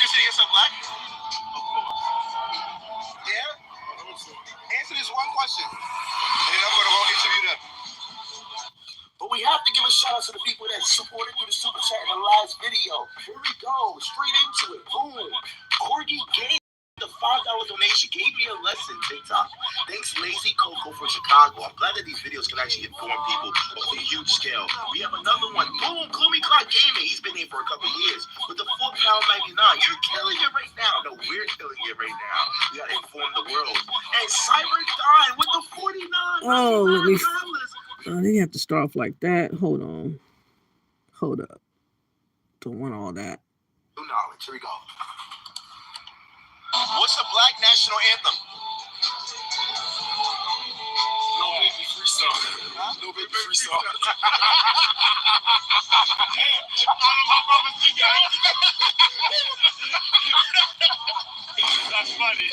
consider yourself black? Yeah? Answer this one question. And then I'm going to go interview them. But we have to give a shout out to the people that supported through the super chat in the last video. Here we go. Straight into it. Boom. Corgi gave the $5 donation, gave me a lesson, TikTok. Thanks, Lazy Coco from Chicago. I'm glad that these videos can actually inform people on a huge scale. We have another one. Boom, Gloomy Clock Gaming. He's been here for a couple years with the £4.99. You're killing it right now. No, we're killing it right now. We gotta inform the world. And Cyber Dine with the $49. Oh, let me. Oh, they have to start off like that. Hold on. Hold up. Don't want all that. New knowledge. Here we go. What's the black national anthem? No Baby Freestyle. No Baby Freestyle. All of my brothers together. That's funny.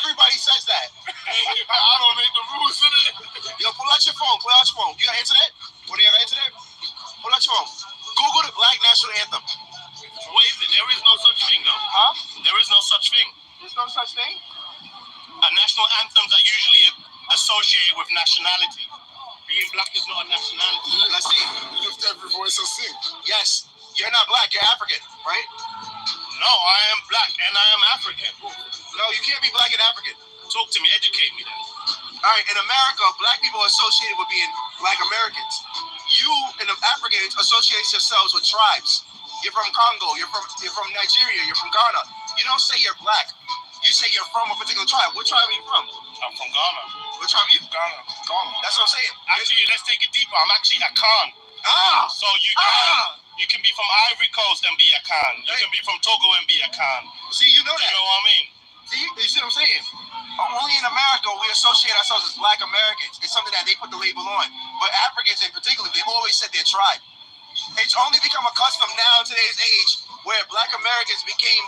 Everybody says that. I don't make the rules in it. Yo, pull out your phone. Pull out your phone. You got internet? What do you got internet? Pull out your phone. Google the black national anthem. What is it? There is no such thing, no? Huh? There is no such thing. There's no such thing? National anthems are usually associated with nationality. Being black is not a nationality. Let's see. Lift every voice and sing. Yes. You're not black. You're African, right? No, I am black and I am African. No, you can't be black and African. Talk to me. Educate me then. All right. In America, black people are associated with being black Americans. You, in Africans, associate yourselves with tribes. You're from Congo, you're from Nigeria, you're from Ghana. You don't say you're black. You say you're from a particular tribe. What tribe are you from? I'm from Ghana. What tribe are you? Ghana. That's what I'm saying. Actually, let's take it deeper. I'm actually a Khan. Ah! So you can be from Ivory Coast and be a Khan. You can be from Togo and be a Khan. See, you know that. You know what I mean? See, you see what I'm saying? Only in America we associate ourselves as black Americans. It's something that they put the label on. But Africans in particular, they've always said their tribe. It's only become a custom now in today's age where black Americans became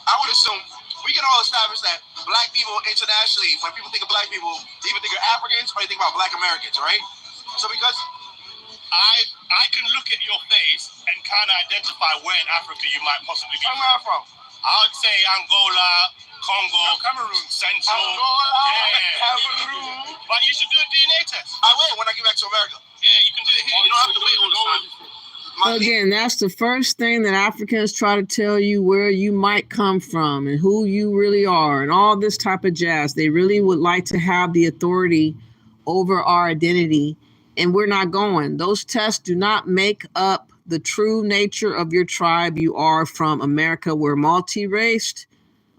I would assume, we can all establish that black people internationally, when people think of black people, they either think of Africans or they think about black Americans, right? So because I can look at your face and kind of identify where in Africa you might possibly be. Where am I from? I would say Angola, Congo, Cameroon, Central. Angola, yeah. Cameroon. But you should do a DNA test. I will when I get back to America. Yeah, you can do it here. You don't have to wait all the time. Again, that's the first thing that Africans try to tell you, where you might come from and who you really are and all this type of jazz. They really would like to have the authority over our identity, and we're not going. Those tests do not make up the true nature of your tribe. You are from America. We're multi-raced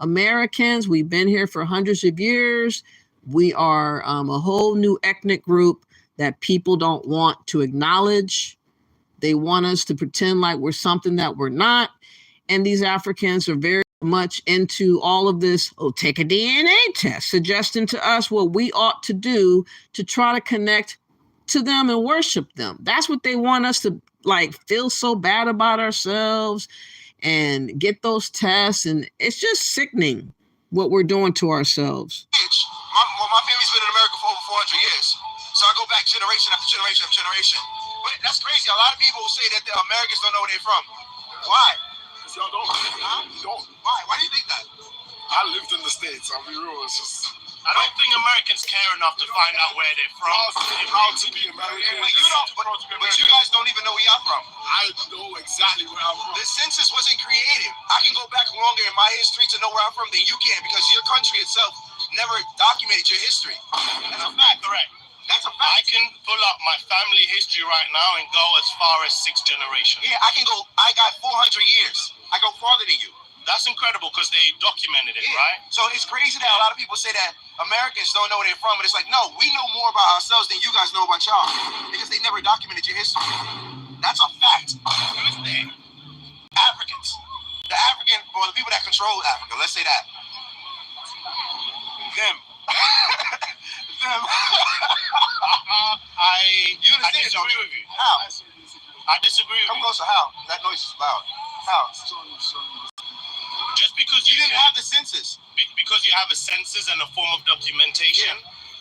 Americans. We've been here for hundreds of years. We are a whole new ethnic group that people don't want to acknowledge. They want us to pretend like we're something that we're not. And these Africans are very much into all of this, take a DNA test, suggesting to us what we ought to do to try to connect to them and worship them. That's what they want us to feel so bad about ourselves and get those tests. And it's just sickening what we're doing to ourselves. My family's been in America for over 400 years. So I go back generation after generation after generation. But that's crazy. A lot of people say that the Americans don't know where they're from. Why? Because y'all don't. Huh? You don't. Why? Why do you think that? I lived in the States. I'll be real. It's just, I don't think Americans care enough to find out where they're from. Proud to be American. But you guys don't even know where y'all from. I know exactly where I'm from. The census wasn't created. I can go back longer in my history to know where I'm from than you can because your country itself never documented your history. That's a fact. Correct. That's a fact. I can pull up my family history right now and go as far as 6th generation. Yeah, I can go. I got 400 years. I go farther than you. That's incredible because they documented it, right? So it's crazy that a lot of people say that Americans don't know where they're from, but it's like, no, we know more about ourselves than you guys know about y'all because they never documented your history. That's a fact. Africans. The African, or the people that control Africa, let's say that. Them. Them. You understand? I disagree with you. How? I disagree with you. Come closer. How? That noise is loud. How? Just because you didn't have the census. Because you have a census and a form of documentation,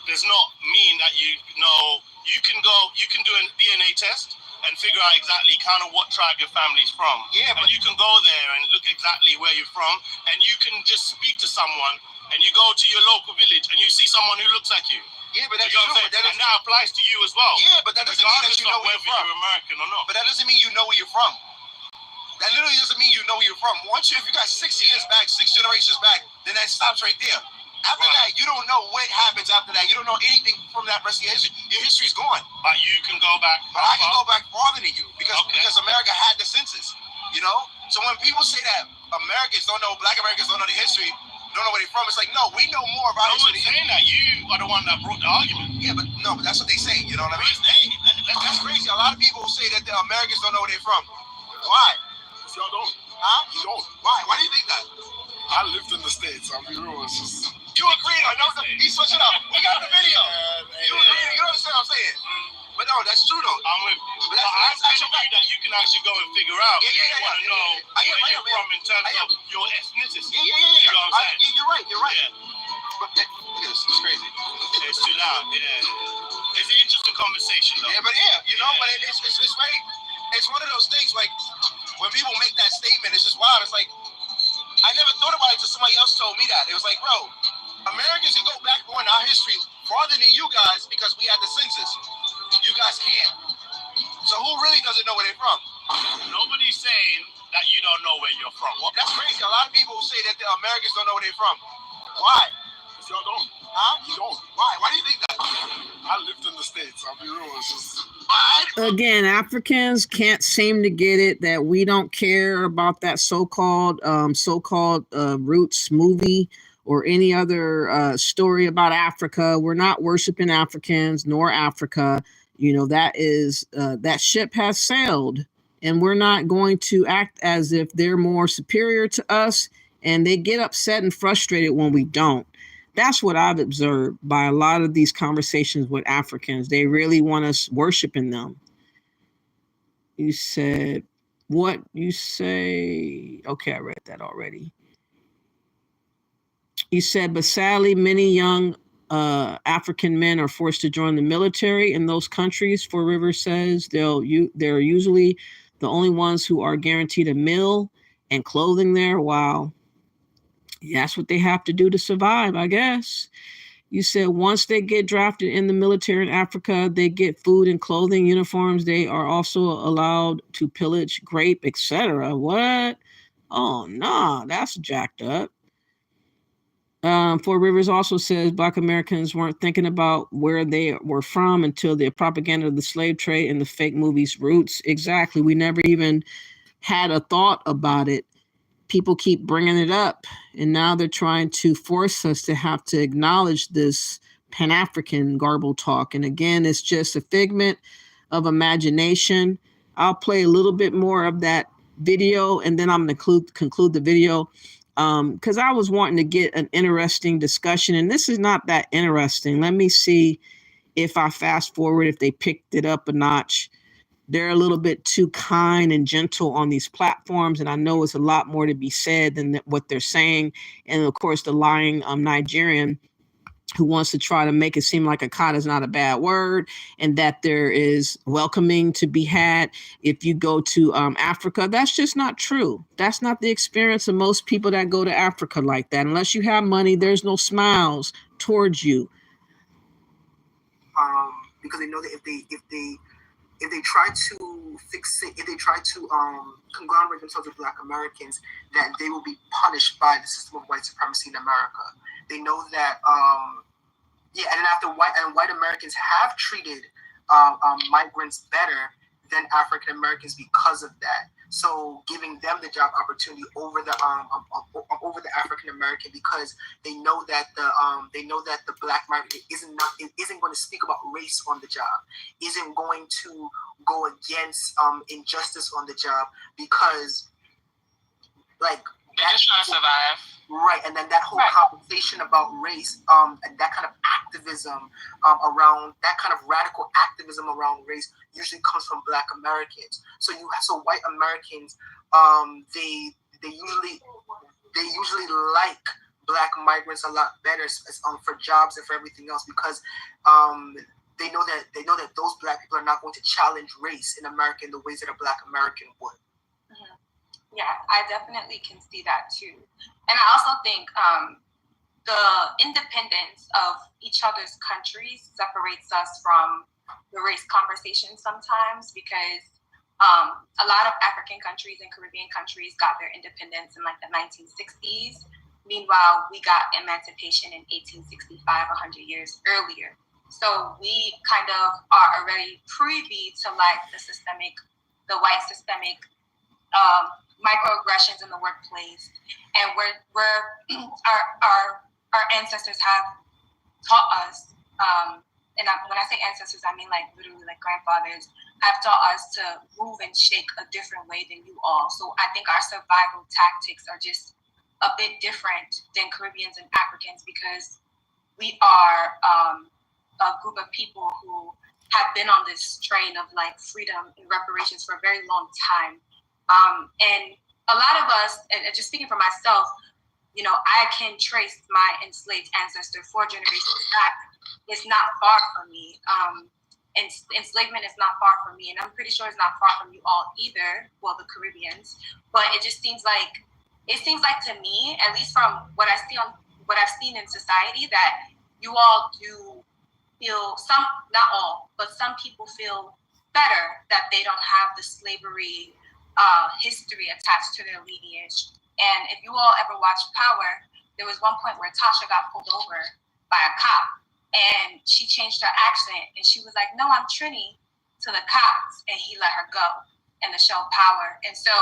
does not mean that you know. You can do a DNA test and figure out exactly kind of what tribe your family's from. Yeah, and you can go there and look exactly where you're from, and you can just speak to someone, and you go to your local village and you see someone who looks like you. Yeah, but that's true. And that applies to you as well. Yeah, but that doesn't mean that you know where you're from. You're American or not. But that doesn't mean you know where you're from. That literally doesn't mean you know where you're from. Once if you got 6 years back, 6 generations back, then that stops right there. After that, you don't know what happens after that. You don't know anything from that rest of your history. Your history's gone. But you can go back. But I can go back farther than you because America had the census. You know? So when people say that Americans don't know, Black Americans don't know the history, don't know where they're from, it's like, no, we know more about history. No one's saying that. You are the one that brought the argument. Yeah, but that's what they say. You know what I mean? That's crazy. A lot of people say that the Americans don't know where they're from. Why? Y'all don't. Huh? You don't. Why? Why do you think that? I lived in the States. I'll be real. It's just... You agree? I know he switched it up. We got the video. You agree? You understand what I'm saying? But no, that's true though. I'm with you. But I'm telling you that you can actually go and figure out. You want to know where you're from in terms of your ethnicity. Yeah. You know what I'm saying? You're right. Yeah. But it's crazy. It's too loud. Yeah. It's an interesting conversation though. Yeah, but but it's very. It's one of those things like when people make that statement, it's just wild. It's like I never thought about it until somebody else told me that. It was like, bro, Americans can go back on our history farther than you guys because we had the census. You guys can't. So who really doesn't know where they're from? Nobody's saying that you don't know where you're from. Well, that's crazy. A lot of people say that the Americans don't know where they're from. Why? Because y'all don't. Huh? You don't. Why? Why do you think that? I lived in the States. I'll be real. It's just... Again, Africans can't seem to get it that we don't care about that so-called roots movie or any other story about Africa. We're not worshiping Africans nor Africa. You know, that ship has sailed, and we're not going to act as if they're more superior to us, and they get upset and frustrated when we don't. That's what I've observed by a lot of these conversations with Africans. They really want us worshiping them. You said, what you say? Okay, I read that already. You said, but sadly, many young African men are forced to join the military in those countries. For Rivers says they're usually the only ones who are guaranteed a meal and clothing there. Wow. That's what they have to do to survive, I guess. You said once they get drafted in the military in Africa, they get food and clothing, uniforms. They are also allowed to pillage, grape, etc. What? Oh, no, that's jacked up. Four Rivers also says Black Americans weren't thinking about where they were from until the propaganda of the slave trade and the fake movies roots. Exactly. We never even had a thought about it. People keep bringing it up, and now they're trying to force us to have to acknowledge this Pan-African garble talk. And again, it's just a figment of imagination. I'll play a little bit more of that video, and then I'm going to conclude the video because I was wanting to get an interesting discussion, and this is not that interesting. Let me see if I fast forward, if they picked it up a notch. They're a little bit too kind and gentle on these platforms, and I know it's a lot more to be said than what they're saying. And of course, the lying Nigerian who wants to try to make it seem like a cot is not a bad word, and that there is welcoming to be had if you go to Africa. That's just not true. That's not the experience of most people that go to Africa like that. Unless you have money, there's no smiles towards you? Because they know that if they try to conglomerate themselves with Black Americans, that they will be punished by the system of white supremacy in America. They know that, and then after white Americans have treated migrants better than African Americans because of that. So giving them the job opportunity over the African American, because they know that the Black migrant isn't going to speak about race on the job, isn't going to go against injustice on the job, because like they're just trying to survive. Right, and then that whole conversation about race, and that kind of activism around that kind of radical activism around race usually comes from Black Americans. So white Americans, they usually like Black migrants a lot better for jobs and for everything else, because they know that those Black people are not going to challenge race in America in the ways that a Black American would. Yeah, I definitely can see that too. And I also think the independence of each other's countries separates us from the race conversation sometimes, because a lot of African countries and Caribbean countries got their independence in like the 1960s. Meanwhile, we got emancipation in 1865, 100 years earlier. So we kind of are already privy to like the white systemic microaggressions in the workplace, and our ancestors have taught us, and when I say ancestors, I mean like literally like grandfathers have taught us to move and shake a different way than you all. So I think our survival tactics are just a bit different than Caribbeans and Africans, because we are a group of people who have been on this train of like freedom and reparations for a very long time. And a lot of us, and just speaking for myself, you know, I can trace my enslaved ancestor 4 generations back. It's not far from me. And enslavement is not far from me. And I'm pretty sure it's not far from you all either, well, the Caribbeans. But it just seems like to me, at least from what I've seen in society, that you all do feel, some, not all, but some people feel better that they don't have the slavery history attached to their lineage. And if you all ever watched Power, there was one point where Tasha got pulled over by a cop, and she changed her accent, and she was like, "No, I'm Trini," to the cops, and he let her go in the show Power. And so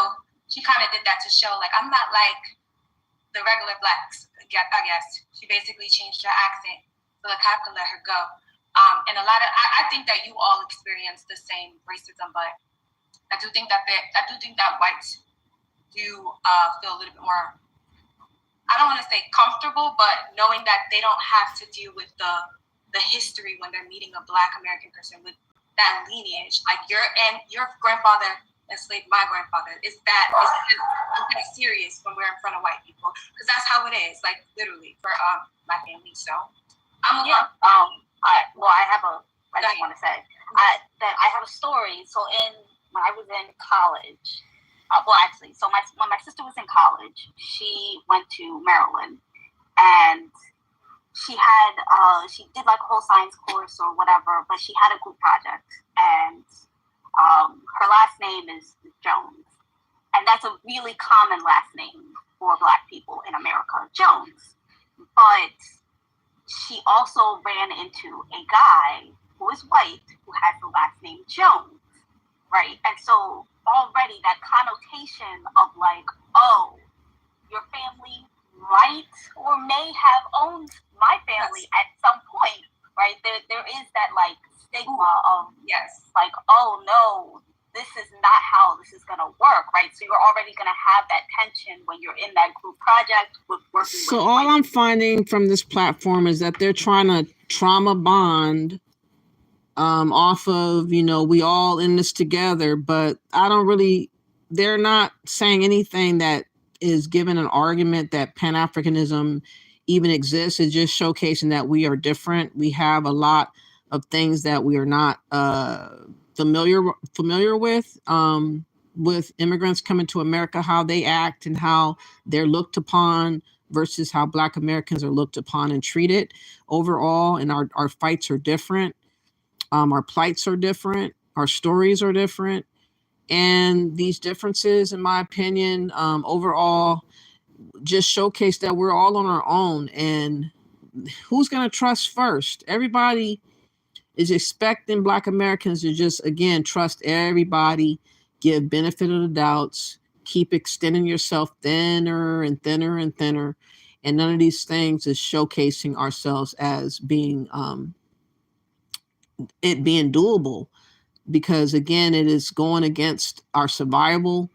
she kind of did that to show, like, I'm not like the regular Blacks, I guess. She basically changed her accent so the cop could let her go. And I think that you all experience the same racism, but I do think that whites do feel a little bit more, I don't want to say comfortable, but knowing that they don't have to deal with the history when they're meeting a Black American person with that lineage. Like your grandfather enslaved my grandfather. It's that serious when we're in front of white people, because that's how it is. Like literally for my family. So I'm I just want to say that I have a story. So when I was in college, when my sister was in college, she went to Maryland, and she did like a whole science course or whatever, but she had a group project, and her last name is Jones, and that's a really common last name for Black people in America, Jones. But she also ran into a guy who is white who has the last name Jones, right? And so already that connotation of like, oh, your family might or may have owned my family at some point, right? There is that like stigma of, yes, like, oh no, this is not how this is gonna work, right? So you're already gonna have that tension when you're in that group project with working with. So all I'm finding from this platform is that they're trying to trauma bond off of, you know, we all in this together, but they're not saying anything that is given an argument that Pan-Africanism even exists. It's just showcasing that we are different. We have a lot of things that we are not familiar with immigrants coming to America, how they act and how they're looked upon versus how Black Americans are looked upon and treated overall. And our fights are different. Our plights are different. Our stories are different. And these differences, in my opinion, overall, just showcase that we're all on our own. And who's going to trust first? Everybody is expecting Black Americans to just, again, trust everybody, give benefit of the doubts, keep extending yourself thinner and thinner and thinner. And none of these things is showcasing ourselves as being, it being doable, because again, it is going against our survival.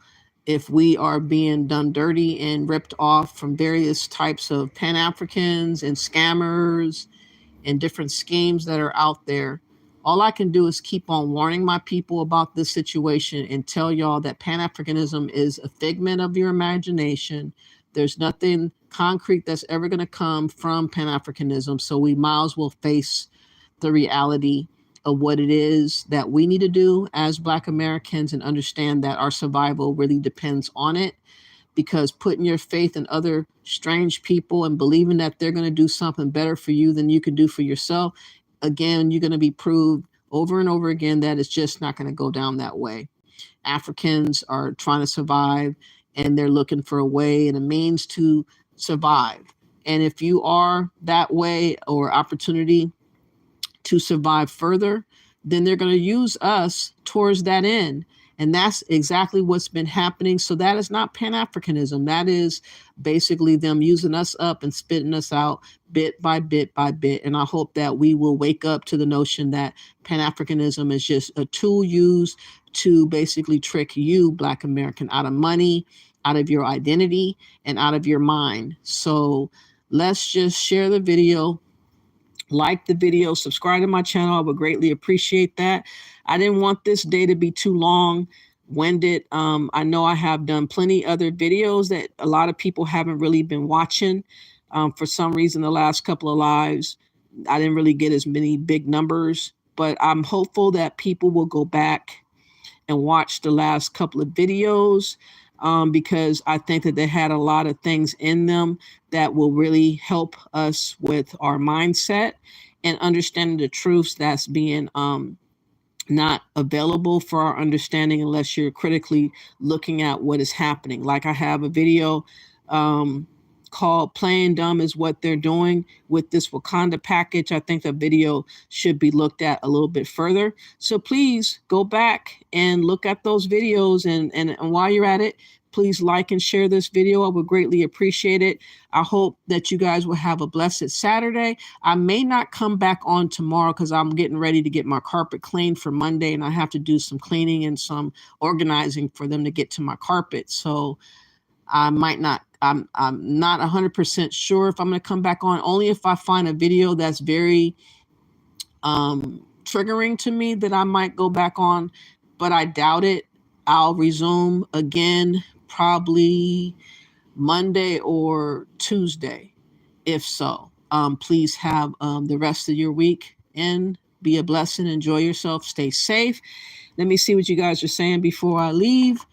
If we are being done dirty and ripped off from various types of Pan-Africans and scammers and different schemes that are out there, all I can do is keep on warning my people about this situation and tell y'all that Pan-Africanism is a figment of your imagination. There's nothing concrete that's ever going to come from Pan-Africanism. So we might as well face the reality of what it is that we need to do as Black Americans and understand that our survival really depends on it. Because putting your faith in other strange people and believing that they're going to do something better for you than you can do for yourself, again, you're going to be proved over and over again that it's just not going to go down that way. Africans are trying to survive, and they're looking for a way and a means to survive. And if you are that way or opportunity to survive further, then they're going to use us towards that end. And that's exactly what's been happening. So that is not Pan-Africanism. That is basically them using us up and spitting us out bit by bit by bit. And I hope that we will wake up to the notion that Pan-Africanism is just a tool used to basically trick you, Black American, out of money, out of your identity, and out of your mind. So let's just share the video. Like the video, subscribe to my channel. I would greatly appreciate that. I didn't want this day to be too long-winded. I know I have done plenty other videos that a lot of people haven't really been watching. For some reason, the last couple of lives, I didn't really get as many big numbers, but I'm hopeful that people will go back and watch the last couple of videos, because I think that they had a lot of things in them that will really help us with our mindset and understanding the truths that's being not available for our understanding unless you're critically looking at what is happening. Like I have a video called Playing Dumb is What They're Doing with this Wakanda package. I think the video should be looked at a little bit further. So please go back and look at those videos. And while you're at it, please like and share this video. I would greatly appreciate it. I hope that you guys will have a blessed Saturday. I may not come back on tomorrow because I'm getting ready to get my carpet cleaned for Monday, and I have to do some cleaning and some organizing for them to get to my carpet. So I might not, I'm not 100% sure if I'm going to come back on, only if I find a video that's very triggering to me that I might go back on, but I doubt it. I'll resume again probably Monday or Tuesday, if so. Please have the rest of your week and be a blessing. Enjoy yourself. Stay safe. Let me see what you guys are saying before I leave.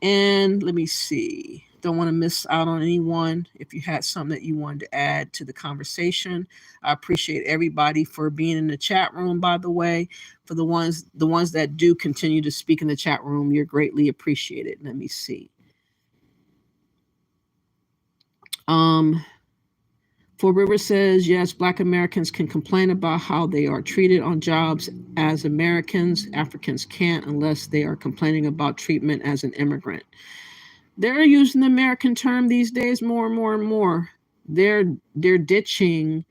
And let me see. Don't want to miss out on anyone. If you had something that you wanted to add to the conversation, I appreciate everybody for being in the chat room, by the way. For the ones that do continue to speak in the chat room, you're greatly appreciated. Let me see. For River says, yes, Black Americans can complain about how they are treated on jobs as Americans. Africans can't unless they are complaining about treatment as an immigrant. They're using the American term these days more and more and more. They're ditching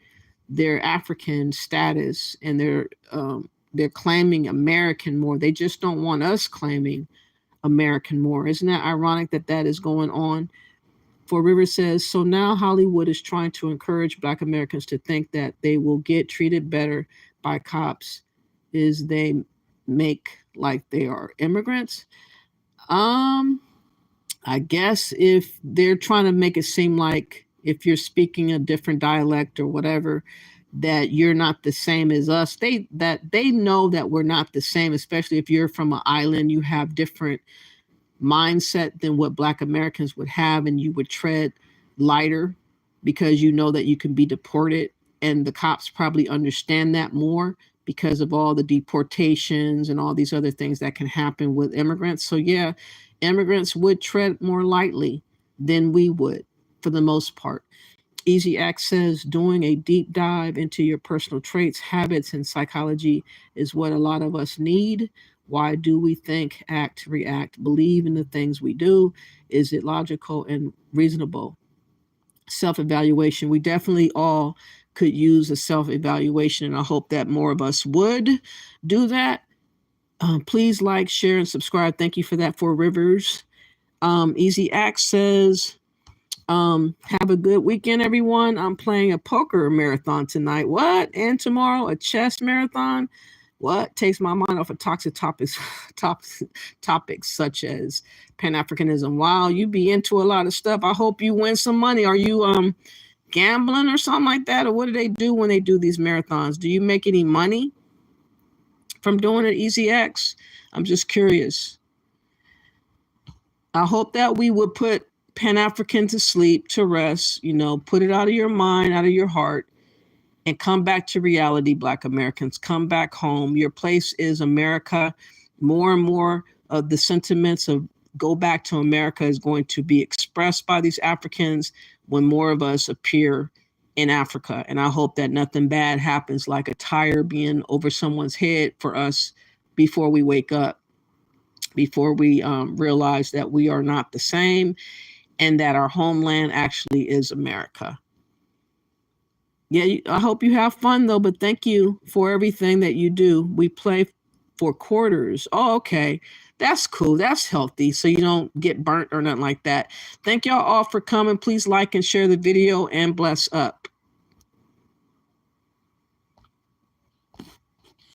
their African status, and they're claiming American more. They just don't want us claiming American more. Isn't that ironic that that is going on? For River says, so now Hollywood is trying to encourage Black Americans to think that they will get treated better by cops is they make like they are immigrants. I guess if they're trying to make it seem like if you're speaking a different dialect or whatever, that you're not the same as us, they know that we're not the same, especially if you're from an island, you have different mindset than what Black Americans would have, and you would tread lighter because you know that you can be deported, and the cops probably understand that more because of all the deportations and all these other things that can happen with immigrants. So yeah, immigrants would tread more lightly than we would for the most part. Easy Access, doing a deep dive into your personal traits, habits, and psychology is what a lot of us need. Why do we think, act, react, believe in the things we do? Is it logical and reasonable? Self-evaluation. We definitely all could use a self-evaluation, and I hope that more of us would do that. Please like, share, and subscribe. Thank you for that, For Rivers. Easy Access. Have a good weekend, everyone. I'm playing a poker marathon tonight. What? And tomorrow a chess marathon. What? Takes my mind off of toxic topics such as Pan-Africanism. Wow, you be into a lot of stuff. I hope you win some money. Are you gambling or something like that? Or what do they do when they do these marathons? Do you make any money from doing it, EasyX? I'm just curious. I hope that we would put Pan-African to sleep, to rest, you know, put it out of your mind, out of your heart, and come back to reality. Black Americans, come back home. Your place is America. More and more of the sentiments of go back to America is going to be expressed by these Africans when more of us appear in Africa. And I hope that nothing bad happens, like a tire being over someone's head for us before we wake up, before we realize that we are not the same and that our homeland actually is America. Yeah, I hope you have fun, though, but thank you for everything that you do. We play for quarters. Oh, okay. That's cool. That's healthy, so you don't get burnt or nothing like that. Thank y'all all for coming. Please like and share the video, and bless up.